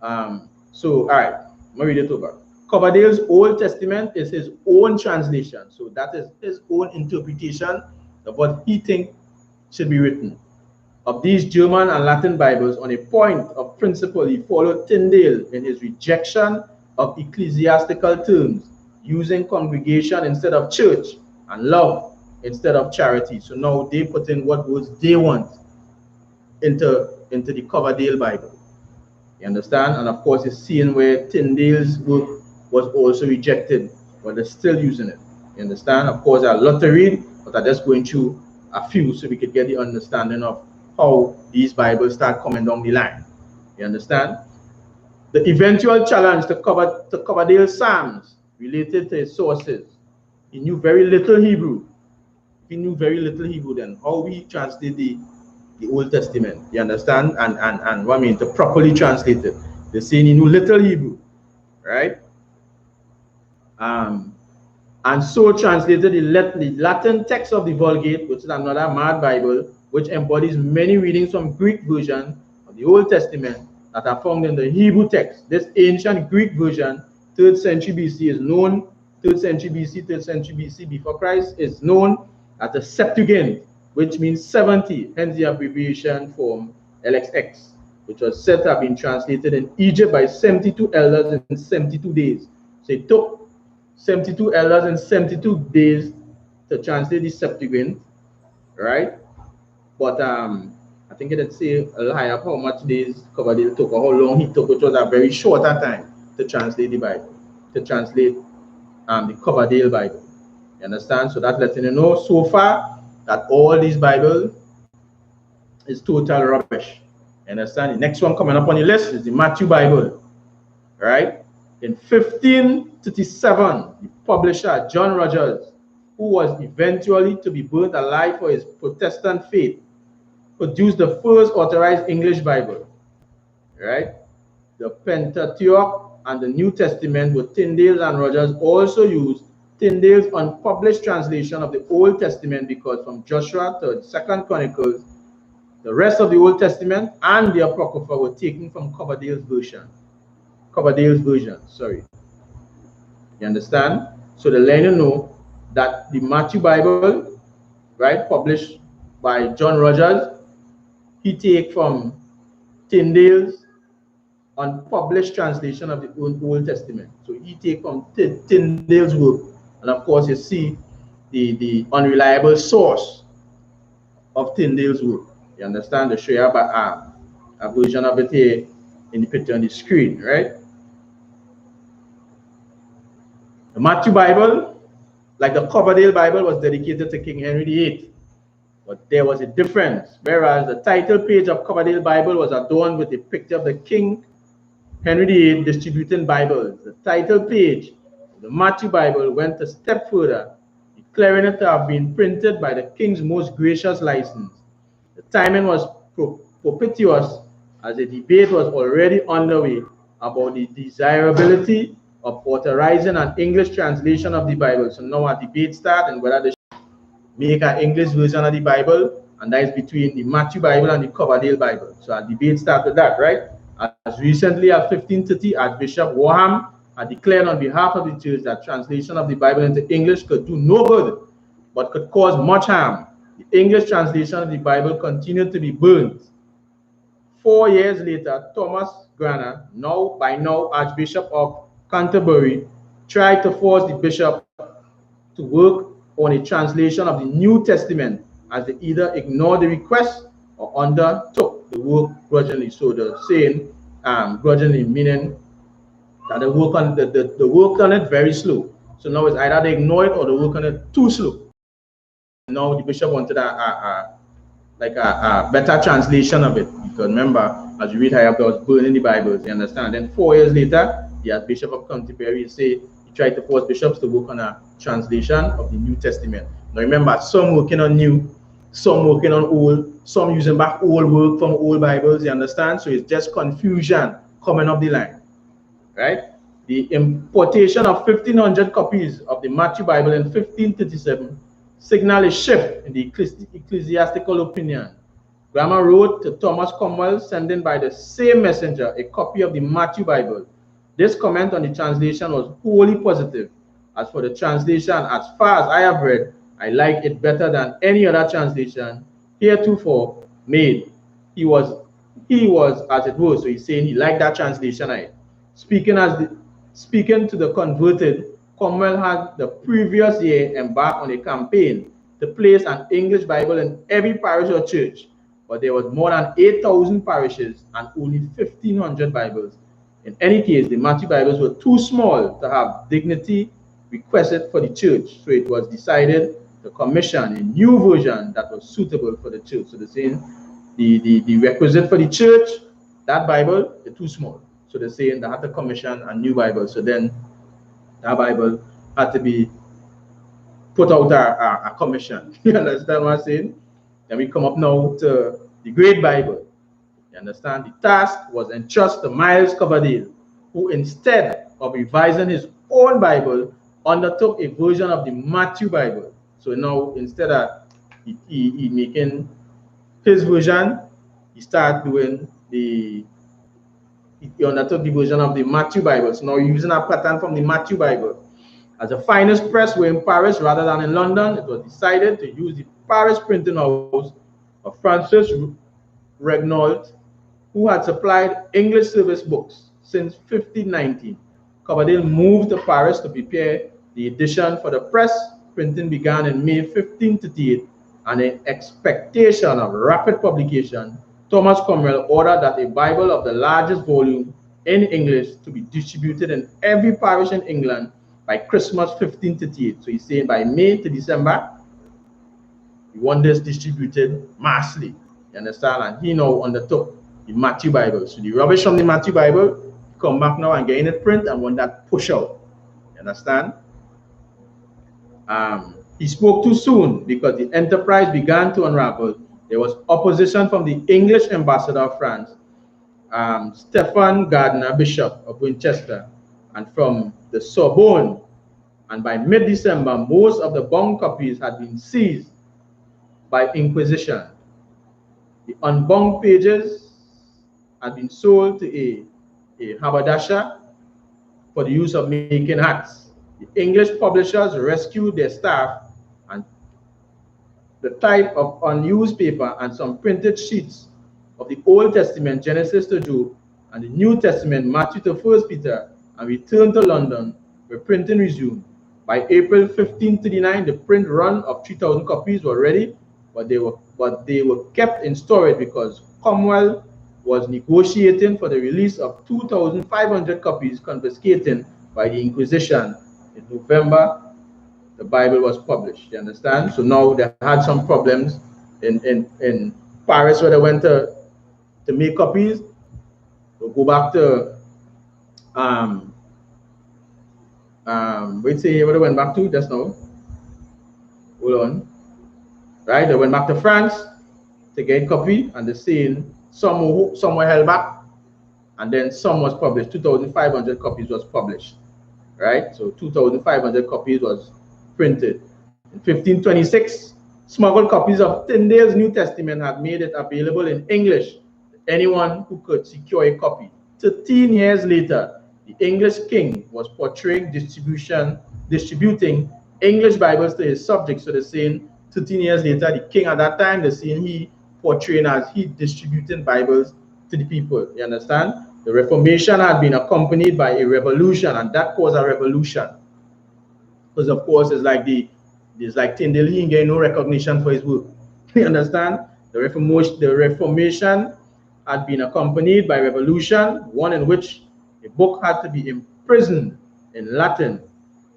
All right, I'm gonna read it over. Coverdale's Old Testament is his own translation. So that is his own interpretation of what he thinks should be written. Of these German and Latin Bibles, on a point of principle, he followed Tyndale in his rejection of ecclesiastical terms, using congregation instead of church and love instead of charity. So now they put in what words they want into the Coverdale Bible. You understand? And of course, it's seen where Tyndale's work was also rejected, but they're still using it. You understand? Of course, I love to read, but I'm just going through a few so we could get the understanding of how these Bibles start coming down the line. You understand? The eventual challenge to Coverdale's Psalms related to his sources. He knew very little Hebrew. He knew very little Hebrew then. How we translate the Old Testament, you understand? And what I mean, to properly translate it. They're saying he knew little Hebrew, right? And so translated the Latin text of the Vulgate, which is another mad Bible, which embodies many readings from Greek version of the Old Testament that are found in the Hebrew text. This ancient Greek version, 3rd century BC, is known, 3rd century BC before Christ, is known as the Septuagint, which means 70, hence the abbreviation form LXX, which was said to have been translated in Egypt by 72 elders in 72 days. So it took 72 elders in 72 days to translate the Septuagint, right? But I think it did say a little higher how much days Coverdale took or how long he took, which was a very shorter time to translate the Bible, to translate the Coverdale Bible. You understand? So that's letting you know so far that all these Bibles is total rubbish. You understand? The next one coming up on the list is the Matthew Bible, right? In 1537, the publisher John Rogers, who was eventually to be burnt alive for his Protestant faith, produced the first authorized English Bible, right? The Pentateuch and the New Testament with Tyndale and Rogers also used Tyndale's unpublished translation of the Old Testament, because from Joshua to 2nd Chronicles, the rest of the Old Testament and the Apocrypha were taken from Coverdale's version, sorry. You understand? So they let you know that the Matthew Bible, right, published by John Rogers, he take from Tyndale's unpublished translation of the Old Testament. So he take from Tyndale's work. And of course, you see the unreliable source of Tyndale's work. You understand? They show you about a version of it here in the picture on the screen, right? The Matthew Bible, like the Coverdale Bible, was dedicated to King Henry VIII. But there was a difference. Whereas the title page of Coverdale Bible was adorned with a picture of the King Henry VIII distributing Bibles, the title page of the Matthew Bible went a step further, declaring it to have been printed by the King's most gracious license. The timing was propitious, as a debate was already underway about the desirability of authorizing an English translation of the Bible. So now a debate starts and whether they should make an English version of the Bible, and that is between the Matthew Bible and the Coverdale Bible. So a debate started with that, right? As recently as 1530, Archbishop Warham had declared on behalf of the church that translation of the Bible into English could do no good, but could cause much harm. The English translation of the Bible continued to be burned. 4 years later, Thomas Granner, by now Archbishop of Canterbury, tried to force the bishop to work on a translation of the New Testament, as they either ignored the request or undertook the work grudgingly. So the saying grudgingly meaning that the work on it very slow. So now it's either they ignore it or the work on it too slow. Now the bishop wanted a better translation of it, because remember, as you read higher up, there was burning the Bibles, you understand? Then 4 years later, the Archbishop of Canterbury he tried to force bishops to work on a translation of the New Testament. Now remember, some working on new, some working on old, some using back old work from old Bibles, you understand? So it's just confusion coming up the line, right? The importation of 1,500 copies of the Matthew Bible in 1537 signaled a shift in the ecclesiastical opinion. Grammer wrote to Thomas Cromwell, sending by the same messenger a copy of the Matthew Bible. This comment on the translation was wholly positive. As for the translation, as far as I have read, I like it better than any other translation heretofore made. He was as it was. So he's saying he liked that translation. Speaking to the converted, Cromwell had the previous year embarked on a campaign to place an English Bible in every parish or church, but there was more than 8,000 parishes and only 1,500 Bibles. In any case, the Matthew Bibles were too small to have dignity requested for the church, so it was decided to commission a new version that was suitable for the church. So they're saying the requisite for the church, that Bible, is too small. So they're saying they had to commission a new Bible. So then that Bible had to be put out a commission. You understand what I'm saying? Then we come up now to the Great Bible. You understand? The task was entrusted to Miles Coverdale, who instead of revising his own Bible, undertook a version of the Matthew Bible. So now instead of he making his version, he started doing he undertook the version of the Matthew Bible. So now using a pattern from the Matthew Bible. As the finest press were in Paris rather than in London, it was decided to use the Paris printing house of Francis Regnault, who had supplied English service books since 1519. Coverdale moved to Paris to prepare the edition for the press. Printing began in May 1538, and in expectation of rapid publication, Thomas Cromwell ordered that a Bible of the largest volume in English to be distributed in every parish in England by Christmas 1538. So he's saying by May to December, he want this distributed massively. You understand? And he now undertook the Matthew Bible. So the rubbish from the Matthew Bible come back now and getting it print and want that push out. You understand? He spoke too soon because the enterprise began to unravel. There was opposition from the English ambassador of France, Stephen Gardiner, Bishop of Winchester, and from the Sorbonne. And by mid-December, most of the bound copies had been seized by Inquisition. The unbound pages had been sold to a haberdasher for the use of making hats. The English publishers rescued their staff and the type of unused paper and some printed sheets of the Old Testament, Genesis to Job, and the New Testament, Matthew to 1 Peter, and returned to London, where printing resumed. By April 1539, the print run of 3,000 copies were ready, but they were kept in storage because Cromwell was negotiating for the release of 2,500 copies confiscated by the Inquisition. In November, the Bible was published. You understand? So now they had some problems in Paris where they went to make copies. We'll go back to wait, say where they went back to just now. Hold on. Right, they went back to France to get copy, and they're saying some were held back, and then some was published. 2,500 copies was published. Right, so 2,500 copies was printed. In 1526, smuggled copies of Tyndale's New Testament had made it available in English to anyone who could secure a copy. 13 years later, the English king was distributing English Bibles to his subjects. So they're saying 13 years later, the king at that time, they're saying he portraying as he distributing Bibles to the people. You understand? The Reformation had been accompanied by a revolution, and that caused a revolution. Because of course, it's like Tyndale, he ain't getting no recognition for his work. You understand? The Reformation had been accompanied by revolution, one in which a book had to be imprisoned in Latin,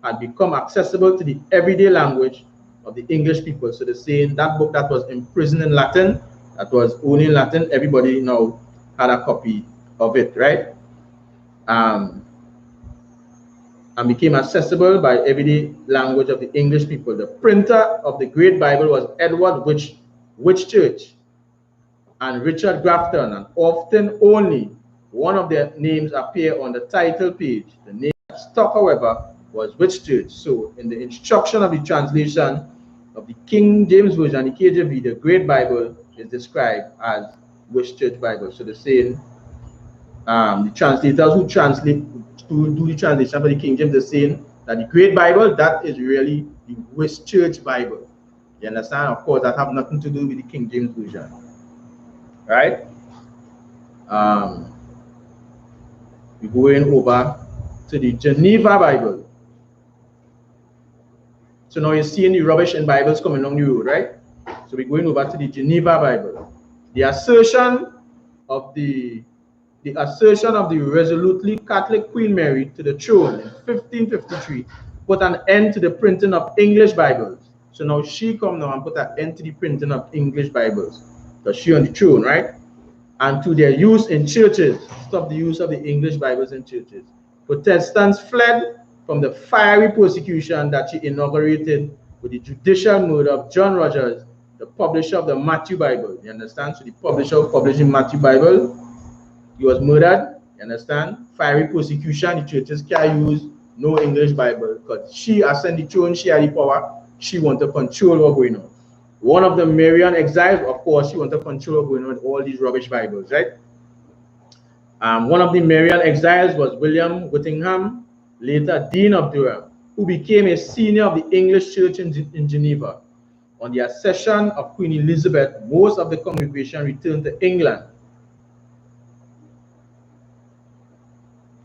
had become accessible to the everyday language of the English people. So they're saying that book that was imprisoned in Latin, that was only in Latin, everybody now had a copy of it, right? And became accessible by everyday language of the English people. The printer of the Great Bible was Edward Whitchurch and Richard Grafton, and often only one of their names appear on the title page. The name that stuck, however, was Whitchurch. So in the instruction of the translation of the King James Version, the KJV, the Great Bible is described as Whitchurch Bible. So they're saying the translators who do the translation for the King James, they're saying that the Great Bible, that is really the Whitchurch Bible. You understand? Of course, that have nothing to do with the King James Version. Right? We're going over to the Geneva Bible. So now you're seeing the rubbish in Bibles coming along the road, right? So we're going over to the Geneva Bible. The assertion of the resolutely Catholic Queen Mary to the throne in 1553 put an end to the printing of English Bibles. So now she come now and put an end to the printing of English Bibles. So she on the throne, right? And to their use in churches, stop the use of the English Bibles in churches. Protestants fled from the fiery persecution that she inaugurated with the judicial murder of John Rogers, the publisher of the Matthew Bible. You understand? So the publisher of publishing Matthew Bible, he was murdered. You understand? Fiery persecution. The churches can't use no English Bible because she ascended the throne. She had the power. She wanted to control what's going on. One of the Marian exiles, of course, she wanted to control what's going on with all these rubbish Bibles, right? One of the Marian exiles was William Whittingham, later Dean of Durham, who became a senior of the English Church in Geneva. On the accession of Queen Elizabeth, most of the congregation returned to England.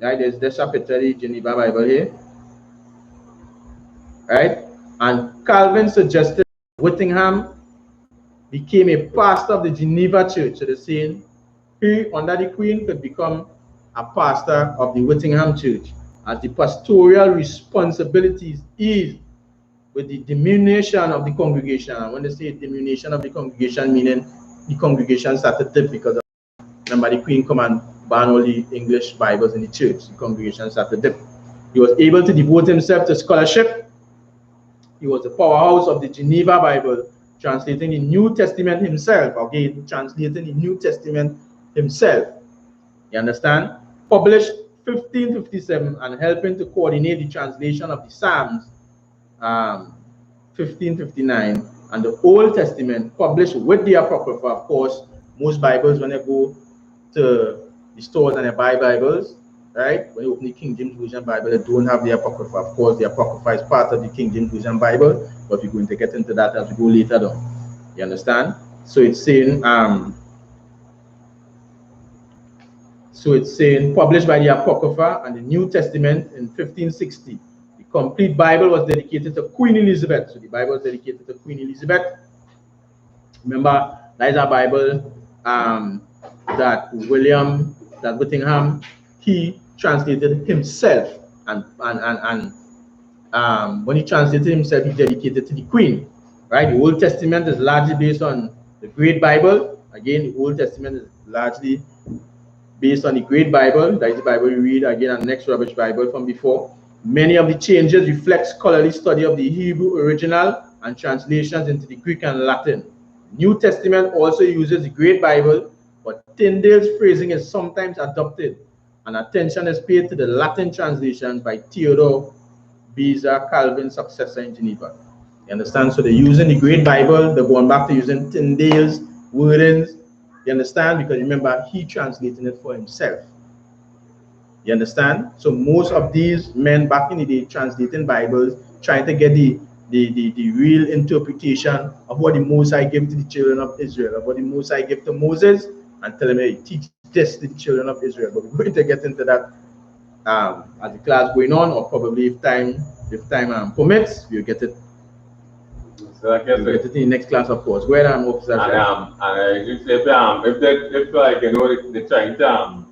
Right, there's a picture of the Geneva Bible here. Right? And Calvin suggested Whittingham became a pastor of the Geneva Church. So they're saying he, under the Queen, could become a pastor of the Whittingham Church, as the pastoral responsibilities eased with the diminution of the congregation. And when they say diminution of the congregation, meaning the congregation started to dip because of, remember, the Queen come and ban all the English Bibles in the church. The congregation started to dip. He was able to devote himself to scholarship. He was the powerhouse of the Geneva Bible, translating the New Testament himself. Okay, translating the New Testament himself. You understand? Published 1557 and helping to coordinate the translation of the Psalms, 1559, and the Old Testament published with the Apocrypha. Of course, most Bibles, when they go to the stores and they buy Bibles, right? When you open the King James Version Bible, they don't have the Apocrypha. Of course, the Apocrypha is part of the King James Version Bible, but we're going to get into that as we go later on. You understand? So it's saying, published by the Apocrypha and the New Testament in 1560. The complete Bible was dedicated to Queen Elizabeth. So the Bible was dedicated to Queen Elizabeth. Remember, that is a Bible that Whittingham, he translated himself, and when he translated himself, he dedicated to the Queen, right? The Old Testament is largely based on the Great Bible. Again, the Old Testament is largely based on the Great Bible. That is the Bible we read again, and next rubbish Bible from before. Many of the changes reflect scholarly study of the Hebrew original and translations into the Greek and Latin. New Testament also uses the Great Bible, but Tyndale's phrasing is sometimes adopted, and attention is paid to the Latin translations by Theodore Beza, Calvin's successor in Geneva. You understand? So they're using the Great Bible, they're going back to using Tyndale's wordings. You understand? Because remember, he translated it for himself. You understand? So most of these men back in the day translating Bibles, trying to get the real interpretation of what the Most High gave to the children of Israel, of what the Most High gave to Moses, and tell them, hey, teach this to the children of Israel. But we're going to get into that as the class going on, or probably if time permits, we'll get it. So I guess we'll get it in the next class, of course. Where officers. And if like they're trying to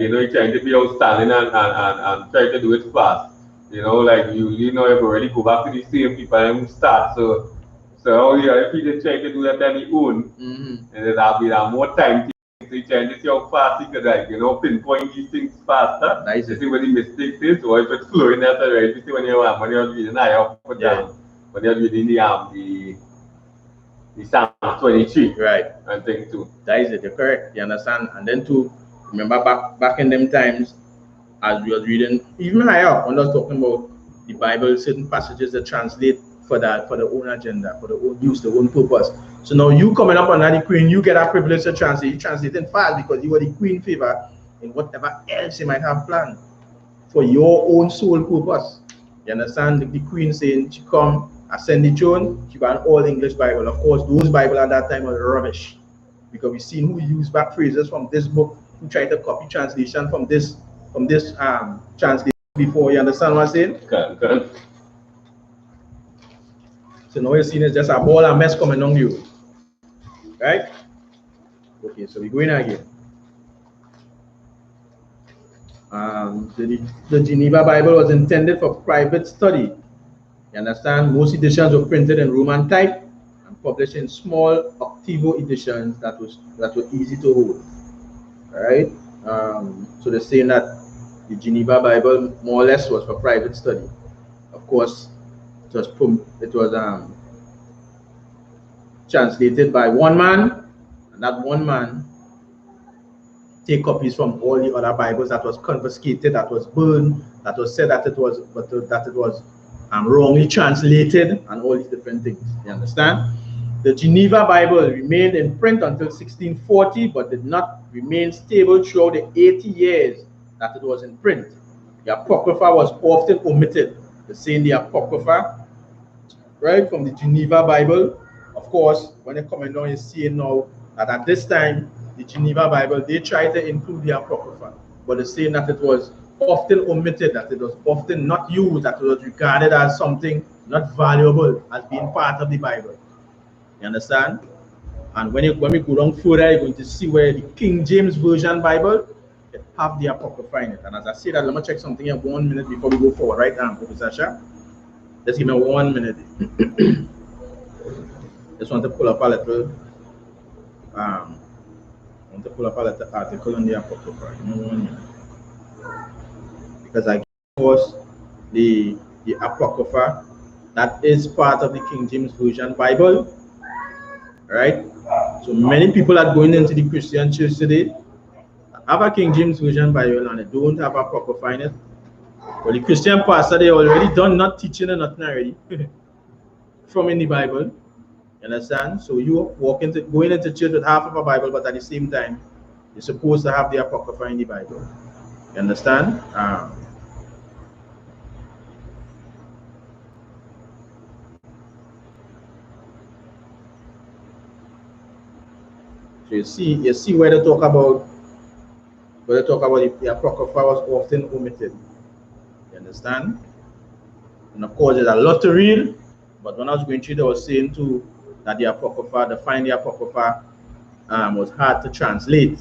you're trying to be outstanding and try to do it fast. Like you already go back to the same people and start. So if you just try to do that on your own, and there'll be more time. So you trying to see how fast you could pinpoint these things faster. Nice. To see where the mistake is, or if it's flowing out right. You see when you're reading when you're reading the Psalm 23, right, and things too. That is it. You're correct. You understand? And then to remember back in them times, as we were reading, even higher up, when I was talking about the Bible, certain passages that translate for the own agenda, for the own use, the own purpose. So now you coming up under the Queen, you get a privilege to translate. You translating fast because you are the Queen favor in whatever else you might have planned for your own sole purpose. You understand? The Queen saying she come, ascend the throne, she got an all English Bible. Of course, those Bible at that time were rubbish, because we've seen who used back phrases from this book, who tried to copy translation from this translation before. You understand what I'm saying? Okay. So now you're seeing it's just a ball and mess coming on you. Right? Okay, so we're going again. The Geneva Bible was intended for private study You understand? Most editions were printed in Roman type and published in small octavo editions that were easy to hold. All right. So they're saying that the Geneva Bible more or less was for private study. Of course, it was translated by one man, and that one man take copies from all the other Bibles that was confiscated, that was burned, that was said that it was wrongly translated, and all these different things. You understand? The Geneva Bible remained in print until 1640, but did not remain stable throughout the 80 years that it was in print. The Apocrypha was often omitted. The saying the Apocrypha, right, from the Geneva Bible. Of course, when they're coming down, you see now that at this time, the Geneva Bible, they try to include the Apocrypha, but they're saying that it was often omitted, that it was often not used, that it was regarded as something not valuable as being part of the Bible. You understand? And when we go down further, you're going to see where the King James Version Bible, it have the Apocrypha in it. And as I say that, let me check something here 1 minute before we go forward, right now, Professor Shah. Just give me 1 minute. Just want to pull up a little article on the Apocrypha. Give me 1 minute. Because I was the Apocrypha that is part of the King James Version Bible. Right? So many people are going into the Christian church today, have a King James Version Bible and they don't have Apocrypha in it. But the Christian pastor, they already done not teaching and nothing already from in the Bible. You understand? So you going into church with half of a Bible, but at the same time, you're supposed to have the Apocrypha in the Bible. You understand? So you see where they talk about the Apocrypha was often omitted. You understand? And of course, there's a lot to read, but when I was going through, they were saying too that the Apocrypha, to find the Apocrypha was hard to translate.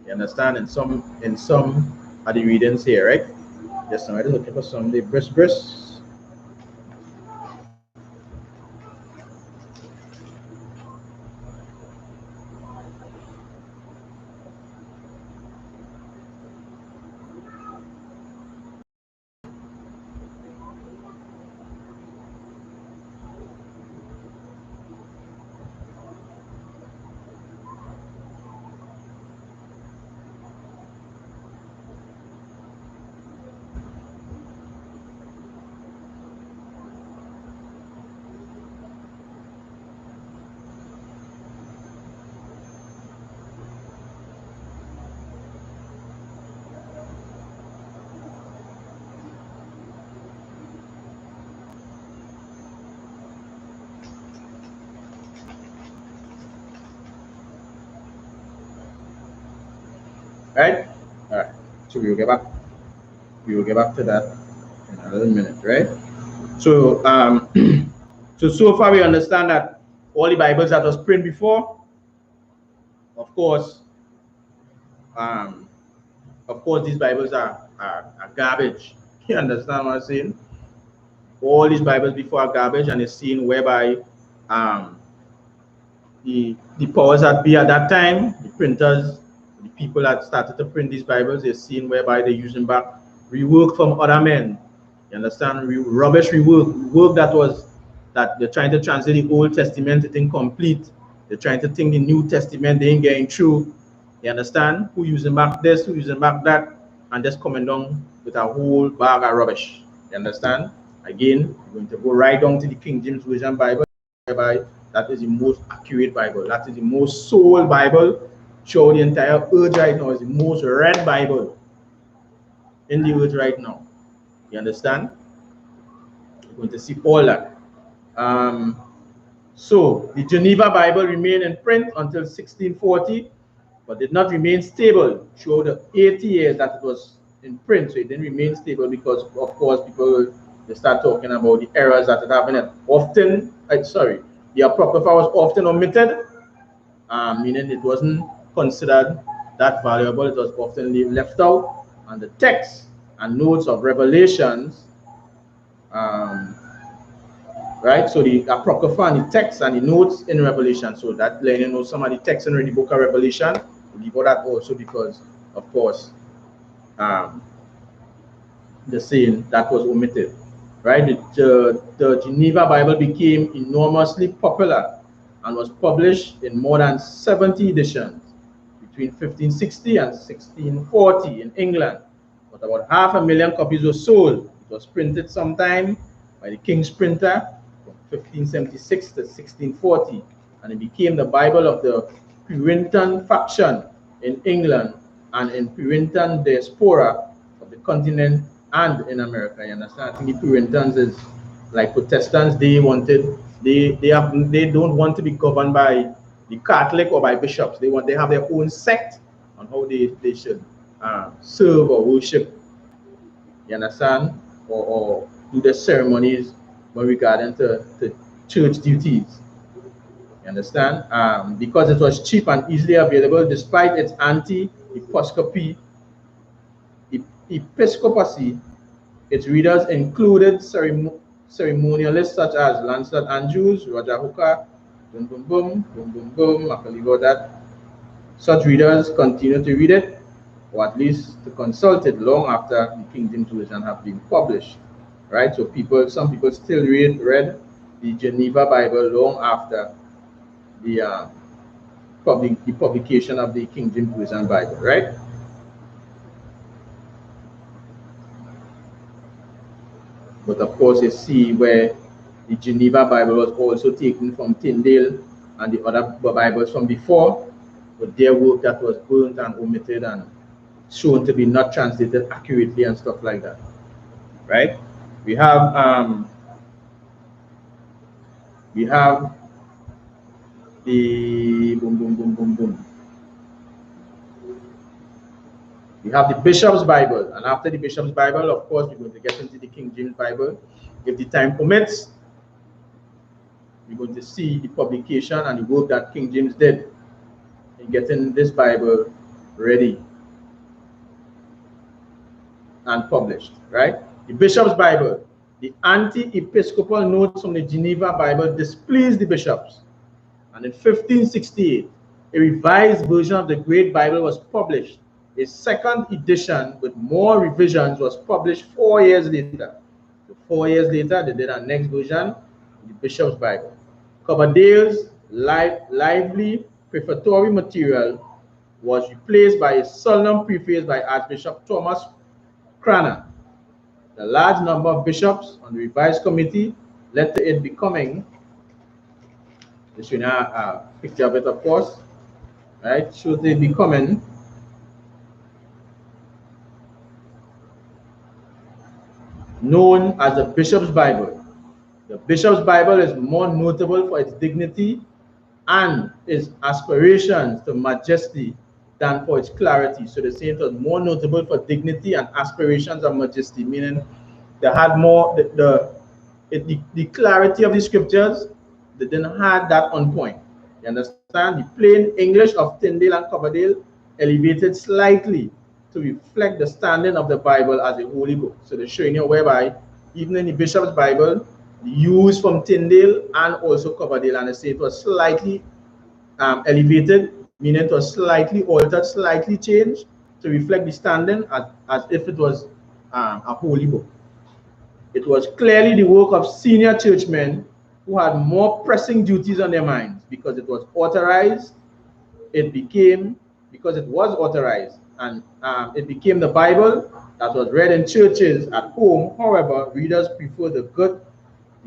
You understand? In some of the readings here, right? Just now, I just looking for some the breast. Right? All right. So we will get back. We will get back to that in a little minute, right? So so far we understand that all the Bibles that was printed before, of course, these Bibles are garbage. You understand what I'm saying? All these Bibles before are garbage, and it's seen whereby the powers that be at that time, the printers, the people that started to print these Bibles, they're seen whereby they're using back rework from other men. You understand? Rubbish rework that they're trying to translate the Old Testament, it's incomplete. They're trying to think the New Testament, they ain't getting through. You understand? Who using back this, who using back that, and just coming down with a whole bag of rubbish. You understand? Again, we're going to go right down to the King James Version Bible, whereby that is the most accurate Bible. That is the most sold Bible. Show the entire earth right now is the most read Bible in the earth right now. You understand? We're going to see all that. So the Geneva Bible remained in print until 1640, but did not remain stable throughout the 80 years that it was in print. So it didn't remain stable because, of course, people they start talking about the errors that it happened. The Apocrypha was often omitted, meaning it wasn't considered that valuable. It was often left out, and the texts and notes of Revelations right? So the Apocrypha and the text and the notes in Revelation. So that letting you know some of the text in the book of Revelation. We leave that also because, of course, the saying that was omitted, right? The Geneva Bible became enormously popular and was published in more than 70 editions between 1560 and 1640 in England. But about 500,000 copies were sold. It was printed sometime by the King's printer from 1576 to 1640, and it became the Bible of the Puritan faction in England and in Puritan diaspora of the continent and in America. You understand? I think the Puritans is like Protestants. They don't want to be governed by the Catholic or by bishops. They have their own sect on how they should serve or worship. You understand? Or do the ceremonies when regarding to church duties. You understand? Because it was cheap and easily available, despite its anti-episcopacy, its readers included ceremonialists such as Lancelot Andrews, Roger Hooker, boom, boom, boom, boom, boom, boom. I can leave out that. Such readers continue to read it, or at least to consult it long after the King James Version have been published, right? So some people still read the Geneva Bible long after the publication of the King James Version Bible, right? But of course, you see where the Geneva Bible was also taken from Tyndale and the other Bibles from before, but their work that was burnt and omitted and shown to be not translated accurately and stuff like that, right? We have the boom, boom, boom, boom, boom. We have the Bishop's Bible, and after the Bishop's Bible, of course, we're going to get into the King James Bible. If the time permits, we're going to see the publication and the work that King James did in getting this Bible ready and published, right? The Bishop's Bible, the anti-episcopal notes from the Geneva Bible displeased the bishops. And in 1568, a revised version of the Great Bible was published. A second edition with more revisions was published 4 years later. So 4 years later, they did a next version, the Bishop's Bible. Coverdale's lively prefatory material was replaced by a solemn preface by Archbishop Thomas Cranmer. The large number of bishops on the revised committee led to it becoming, this is a picture of it, of course, right? Shows it becoming known as the Bishop's Bible. The Bishop's Bible is more notable for its dignity and its aspirations to majesty than for its clarity. So the saint was more notable for dignity and aspirations of majesty, meaning they had more the clarity of the scriptures. They didn't have that on point. You understand? The plain English of Tyndale and Coverdale elevated slightly to reflect the standing of the Bible as a holy book. So they're showing you whereby even in the Bishop's Bible, the use from Tyndale and also Coverdale, and they say it was slightly elevated, meaning it was slightly altered, slightly changed to reflect the standing as if it was a holy book. It was clearly the work of senior churchmen who had more pressing duties on their minds because it was authorized. Because it was authorized, and it became the Bible that was read in churches at home. However, readers prefer the good,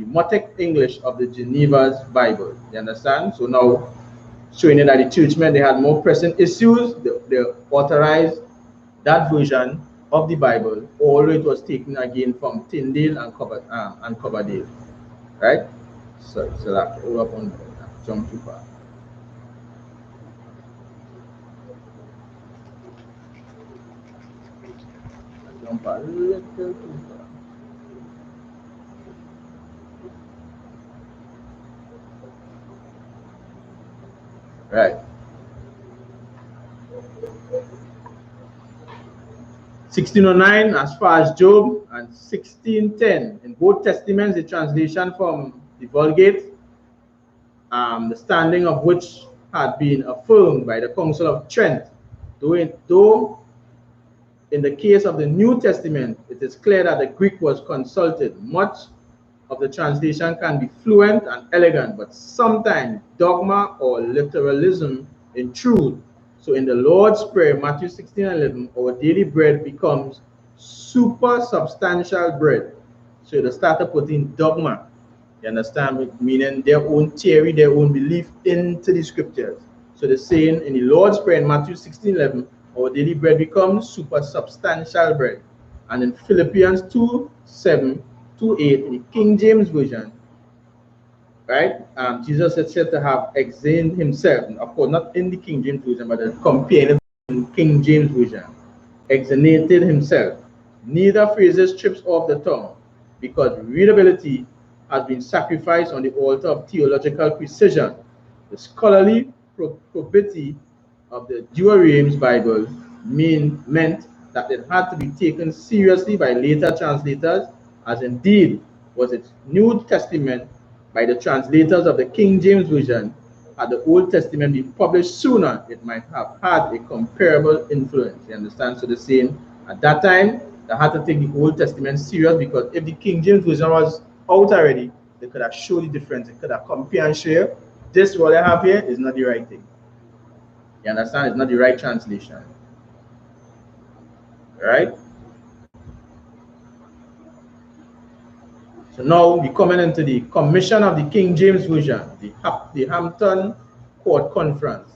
demotic English of the Geneva's Bible. You understand? So now, showing you that the churchmen, they had more pressing issues, they authorized that version of the Bible, although it was taken again from Tyndale and Coverdale, right? So that all up on jump too far. Jump a little too far. Right. 1609 as far as Job, and 1610 in both testaments, the translation from the Vulgate, the standing of which had been affirmed by the Council of Trent, though in the case of the New Testament, it is clear that the Greek was consulted. Much of the translation can be fluent and elegant, but sometimes dogma or literalism intrude. So in the Lord's Prayer, Matthew 16:11, our daily bread becomes super substantial bread. So they started putting dogma, you understand, meaning their own theory, their own belief into the scriptures. So they're saying in the Lord's Prayer in Matthew 16:11, our daily bread becomes super substantial bread. And in Philippians 2:7 to 8, in the King James Version, right? Jesus is said to have examined himself, of course, not in the King James Version, but the companion in King James Version, exonerated himself. Neither phrases trips off the tongue, because readability has been sacrificed on the altar of theological precision. The scholarly probity of the Douay-Rheims Bible meant that it had to be taken seriously by later translators, as indeed was its New Testament by the translators of the King James Version. Had the Old Testament been published sooner, it might have had a comparable influence. You understand? So the saying at that time, they had to take the Old Testament serious, because if the King James Version was out already, they could have showed the difference. They could have compared and share. This what I have here is not the right thing. You understand? It's not the right translation. Right? So now we're coming into the commission of the King James Version, the Hampton Court Conference.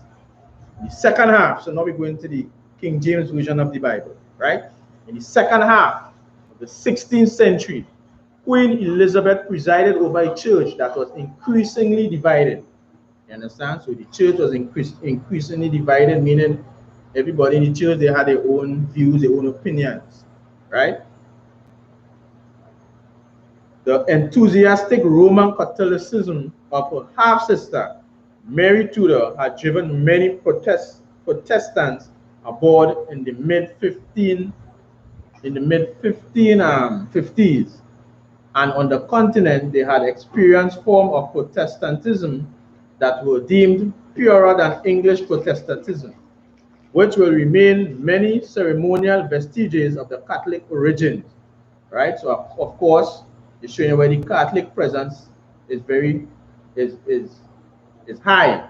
The second half, so now we're going to the King James Version of the Bible, right? In the second half of the 16th century, Queen Elizabeth presided over a church that was increasingly divided. You understand? So the church was increasingly divided, meaning everybody in the church, they had their own views, their own opinions, right? The enthusiastic Roman Catholicism of her half-sister, Mary Tudor, had driven many Protestants aboard in the mid-1550s, and on the continent they had experienced forms of Protestantism that were deemed purer than English Protestantism, which will remain many ceremonial vestiges of the Catholic origins, right? So of course, it's showing where the Catholic presence is high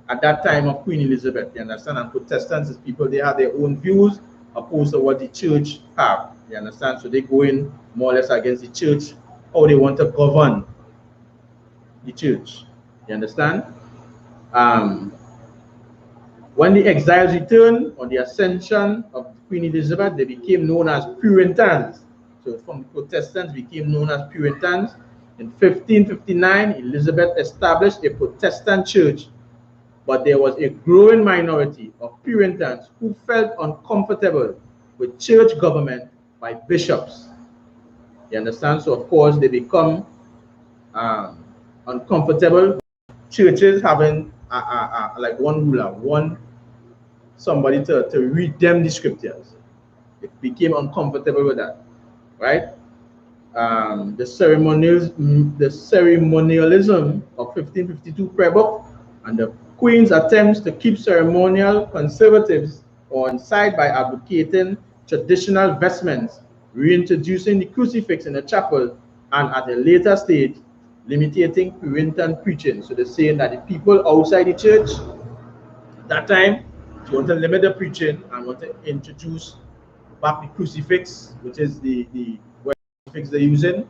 at that time of Queen Elizabeth. You understand? And Protestants is people, they have their own views opposed to what the church have. You understand? So they go in more or less against the church, how they want to govern the church. You understand? When the exiles returned on the ascension of Queen Elizabeth, they became known as Puritans. So from Protestants became known as Puritans. In 1559, Elizabeth established a Protestant church, but there was a growing minority of Puritans who felt uncomfortable with church government by bishops. You understand? So of course they become uncomfortable. Churches having like one ruler, somebody to read them the scriptures. It became uncomfortable with that, right? The ceremonialism of 1552 prayer book and the Queen's attempts to keep ceremonial conservatives on side by advocating traditional vestments, reintroducing the crucifix in the chapel, and at a later stage, limiting Puritan preaching. So they're saying that the people outside the church at that time, if you want to limit the preaching and want to introduce back the crucifix, which is the crucifix they're using,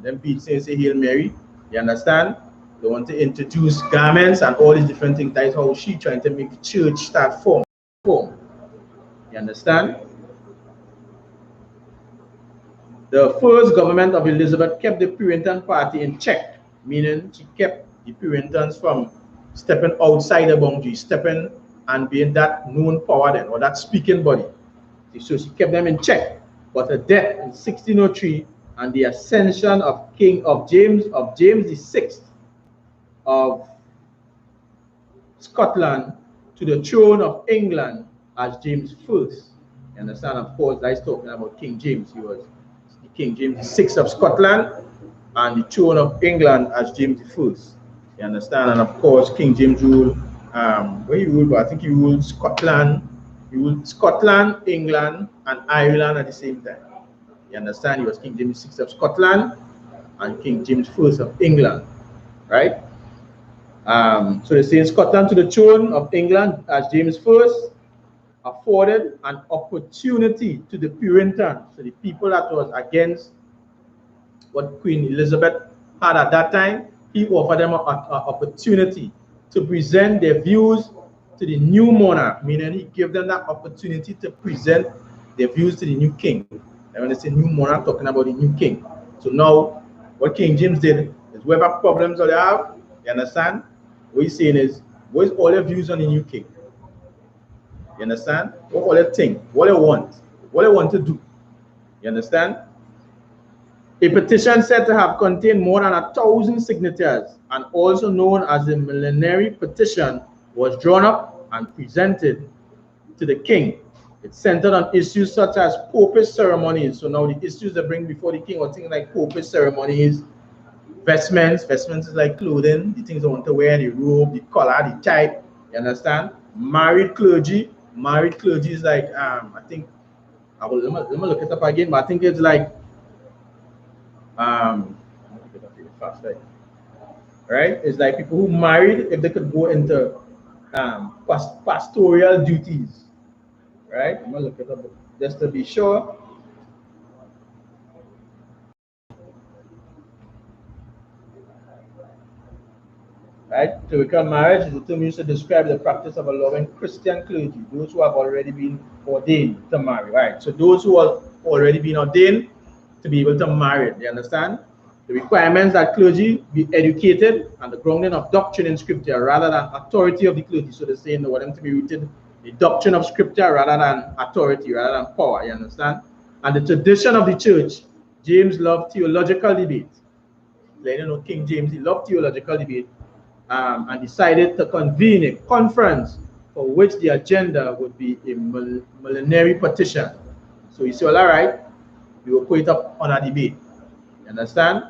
then Pete say Hail Mary, you understand? They want to introduce garments and all these different things. That's how she trying to make the church start form. You understand? The first government of Elizabeth kept the Puritan party in check, meaning she kept the Puritans from stepping outside the boundary, stepping and being that known power then, or that speaking body. So she kept them in check. But her death in 1603 and the ascension of James VI of Scotland to the throne of England as James I. You understand? Of course, that's talking about King James. He was King James VI of Scotland, and the throne of England as James I. You understand? And of course, King James ruled, where he ruled, but I think he ruled Scotland. He ruled Scotland, England, and Ireland at the same time. You understand? He was King James VI of Scotland and King James I of England, right? So they say in Scotland to the throne of England as James I afforded an opportunity to the Puritans, so the people that was against what Queen Elizabeth had at that time. He offered them an opportunity to present their views to the new monarch, meaning he gave them that opportunity to present their views to the new king. And when they say new monarch, talking about the new king. So now, what King James did is whatever problems they have, you understand? What he's saying is, what is all your views on the new king? You understand? What all they think, what they want to do. You understand? A petition said to have contained more than 1,000 signatures and also known as the millenary petition was drawn up and presented to the king. It centered on issues such as popish ceremonies. So now the issues they bring before the king are things like popish ceremonies, vestments is like clothing, the things they want to wear, the robe, the color, the type, you understand? Married clergy is like, I think, let me look it up again, but I think it's like, right? It's like people who married, if they could go into pastoral duties, right? I'm gonna look it up just to be sure. Right? To become marriage is the term used to describe the practice of allowing Christian clergy, those who have already been ordained, to marry. Right? So those who have already been ordained to be able to marry. You understand? The requirements that clergy be educated and the grounding of doctrine in scripture rather than authority of the clergy. So they're saying they want them to be rooted the doctrine of scripture rather than authority, rather than power. You understand? And the tradition of the church. James loved theological debate. Like, you know, King James, he loved theological debate. And decided to convene a conference for which the agenda would be a millenary petition. So he said, all right, we will put it up on a debate. You understand?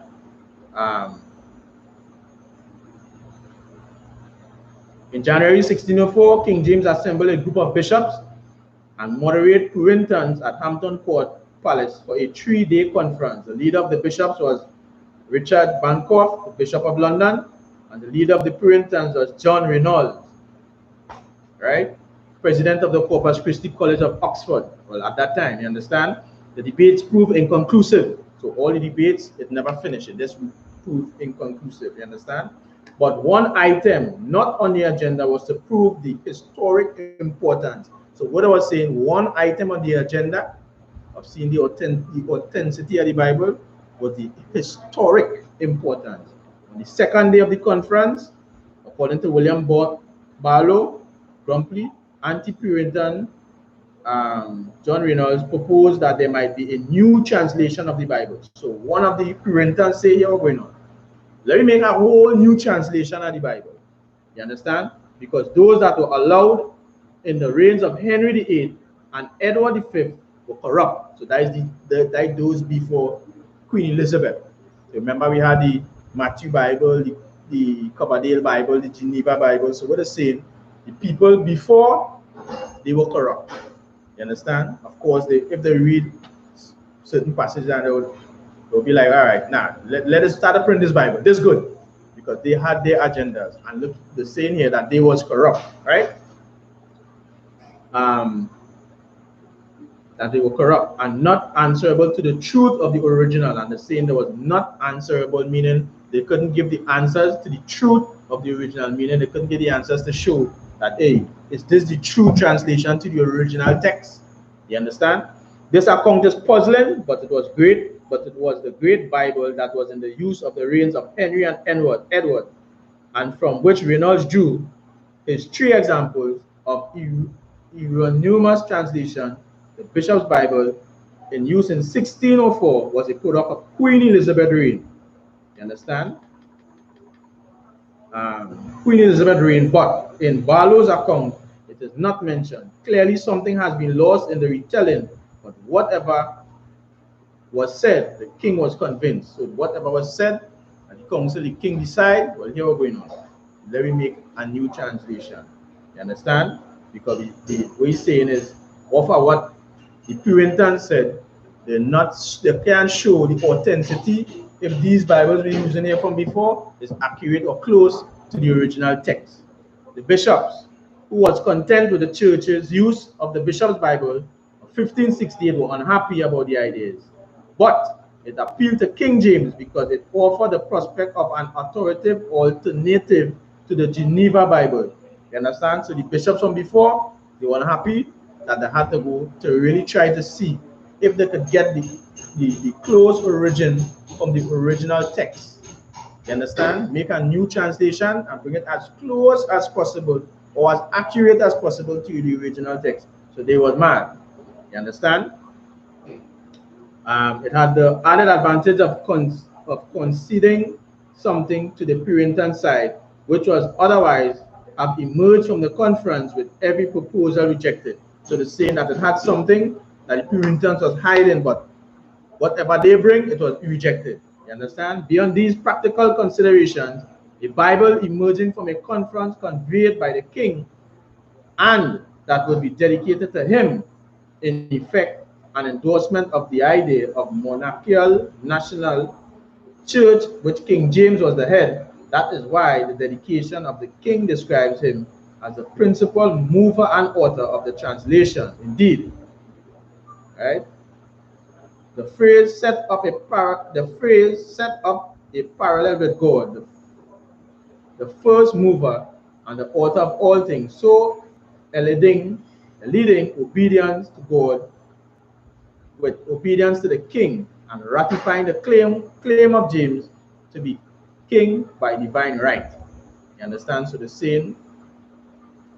In January 1604, King James assembled a group of bishops and moderate Puritans at Hampton Court Palace for a 3-day conference. The leader of the bishops was Richard Bancroft, the Bishop of London, and the leader of the Puritans was John Reynolds, right? President of the Corpus Christi College of Oxford. Well, at that time, you understand? The debates proved inconclusive. So all the debates, it never finished. It just proved inconclusive, you understand? But one item not on the agenda was to prove the historic importance. So what I was saying, one item on the agenda of seeing the authenticity of the Bible was the historic importance. On the second day of the conference, according to William Barlow, Grumpy, anti-Puritan John Reynolds proposed that there might be a new translation of the Bible. So one of the Puritans say, here we're going on. Let me make a whole new translation of the Bible. You understand? Because those that were allowed in the reigns of Henry VIII and Edward V were corrupt. So that is those before Queen Elizabeth. So remember, we had the Matthew Bible, the Coverdale Bible, the Geneva Bible. So what they're saying, the people before, they were corrupt. You understand? Of course, if they read certain passages, and they'll be like, all right, now let us start to print this Bible. This is good. Because they had their agendas. And look, they're saying here that they was corrupt, right? That they were corrupt and not answerable to the truth of the original. And they're saying they was not answerable, meaning they couldn't give the answers to the truth of the original, meaning they couldn't give the answers to show that, hey, is this the true translation to the original text? You understand? This account is puzzling, but it was great. But it was the great Bible that was in the use of the reigns of Henry and Edward, and from which Reynolds drew his 3 examples of erroneous translation. The Bishop's Bible, in use in 1604, was a product of Queen Elizabeth's reign. You understand? Queen Elizabeth's reign, but in Barlow's account, it is not mentioned. Clearly, something has been lost in the retelling, but was said, the king was convinced. So whatever was said, and the council, the king decide, well, here we're going on. Let me make a new translation. You understand? Because what he's saying is, offer what the Puritans said, they can't show the authenticity if these Bibles we're using here from before is accurate or close to the original text. The bishops, who was content with the church's use of the Bishop's Bible of 1568, were unhappy about the ideas. But it appealed to King James because it offered the prospect of an authoritative alternative to the Geneva Bible. You understand? So the bishops from before, they were unhappy that they had to go to really try to see if they could get the close origin from the original text. You understand? Make a new translation and bring it as close as possible or as accurate as possible to the original text. So they were mad. You understand? It had the added advantage of conceding something to the Puritan side, which was otherwise have emerged from the conference with every proposal rejected. So they're saying that it had something that the Puritans was hiding, but whatever they bring, it was rejected. You understand? Beyond these practical considerations, a Bible emerging from a conference conveyed by the king and that would be dedicated to him, in effect, an endorsement of the idea of monarchical national church, which King James was the head. That is why the dedication of the king describes him as the principal mover and author of the translation. Indeed, right? The phrase set up a parallel with God, the first mover and the author of all things, so leading obedience to God with obedience to the king and ratifying the claim of James to be king by divine right. You understand? So the saying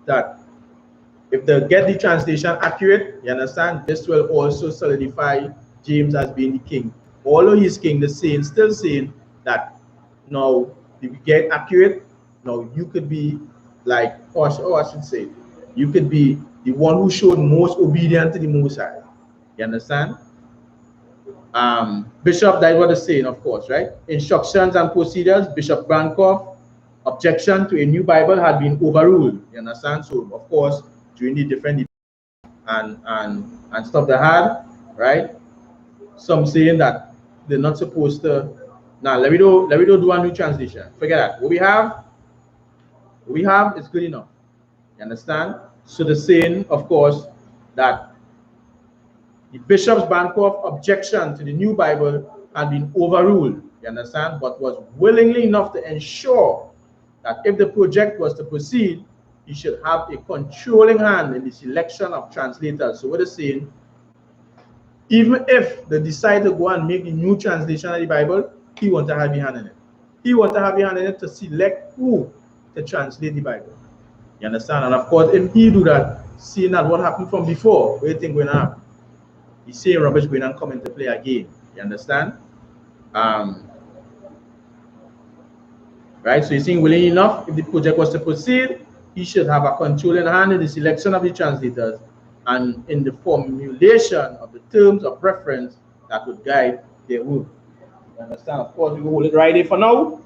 that if they get the translation accurate, you understand, this will also solidify James as being the king. Although he's king, the saying still saying that now if you get accurate, now you could be like, or I should say, you could be the one who showed most obedience to the Most High. You understand? Bishop, that's what they're saying, of course, right? Instructions and procedures, Bishop Bancroft, objection to a new Bible had been overruled. You understand? So, of course, during the different and stuff they had, right? Some saying that they're not supposed to. Now, let me do a new translation. Forget that. What we have is good enough. You understand? So the saying, of course, that the Bishop's Bancroft objection to the new Bible had been overruled, you understand, but was willingly enough to ensure that if the project was to proceed, he should have a controlling hand in the selection of translators. So what is saying, even if they decide to go and make a new translation of the Bible, he wants to have a hand in it. He wants to have a hand in it to select who to translate the Bible. You understand? And of course, if he do that, seeing that what happened from before, what do you think going to happen? He's saying rubbish going and come into play again. You understand? Right? So he's saying willing enough, if the project was to proceed, he should have a controlling hand in the selection of the translators and in the formulation of the terms of reference that would guide their work. You understand? Of course, we will hold it right here for now.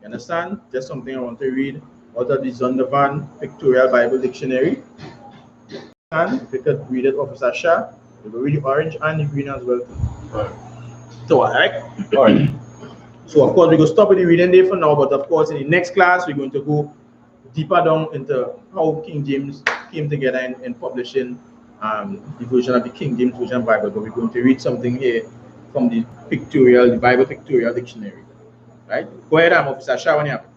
You understand? Just something I want to read out of the Zondervan Pictorial Bible Dictionary. And we could read it, Officer Shah. We will read the orange and the green as well. All right. So, all right. So, of course, we will stop with the reading day for now, but of course, in the next class, we're going to go deeper down into how King James came together in publishing the version of the King James Version Bible. But we're going to read something here from the Bible Pictorial Dictionary. Right? Go ahead, Officer Shah, when you have it.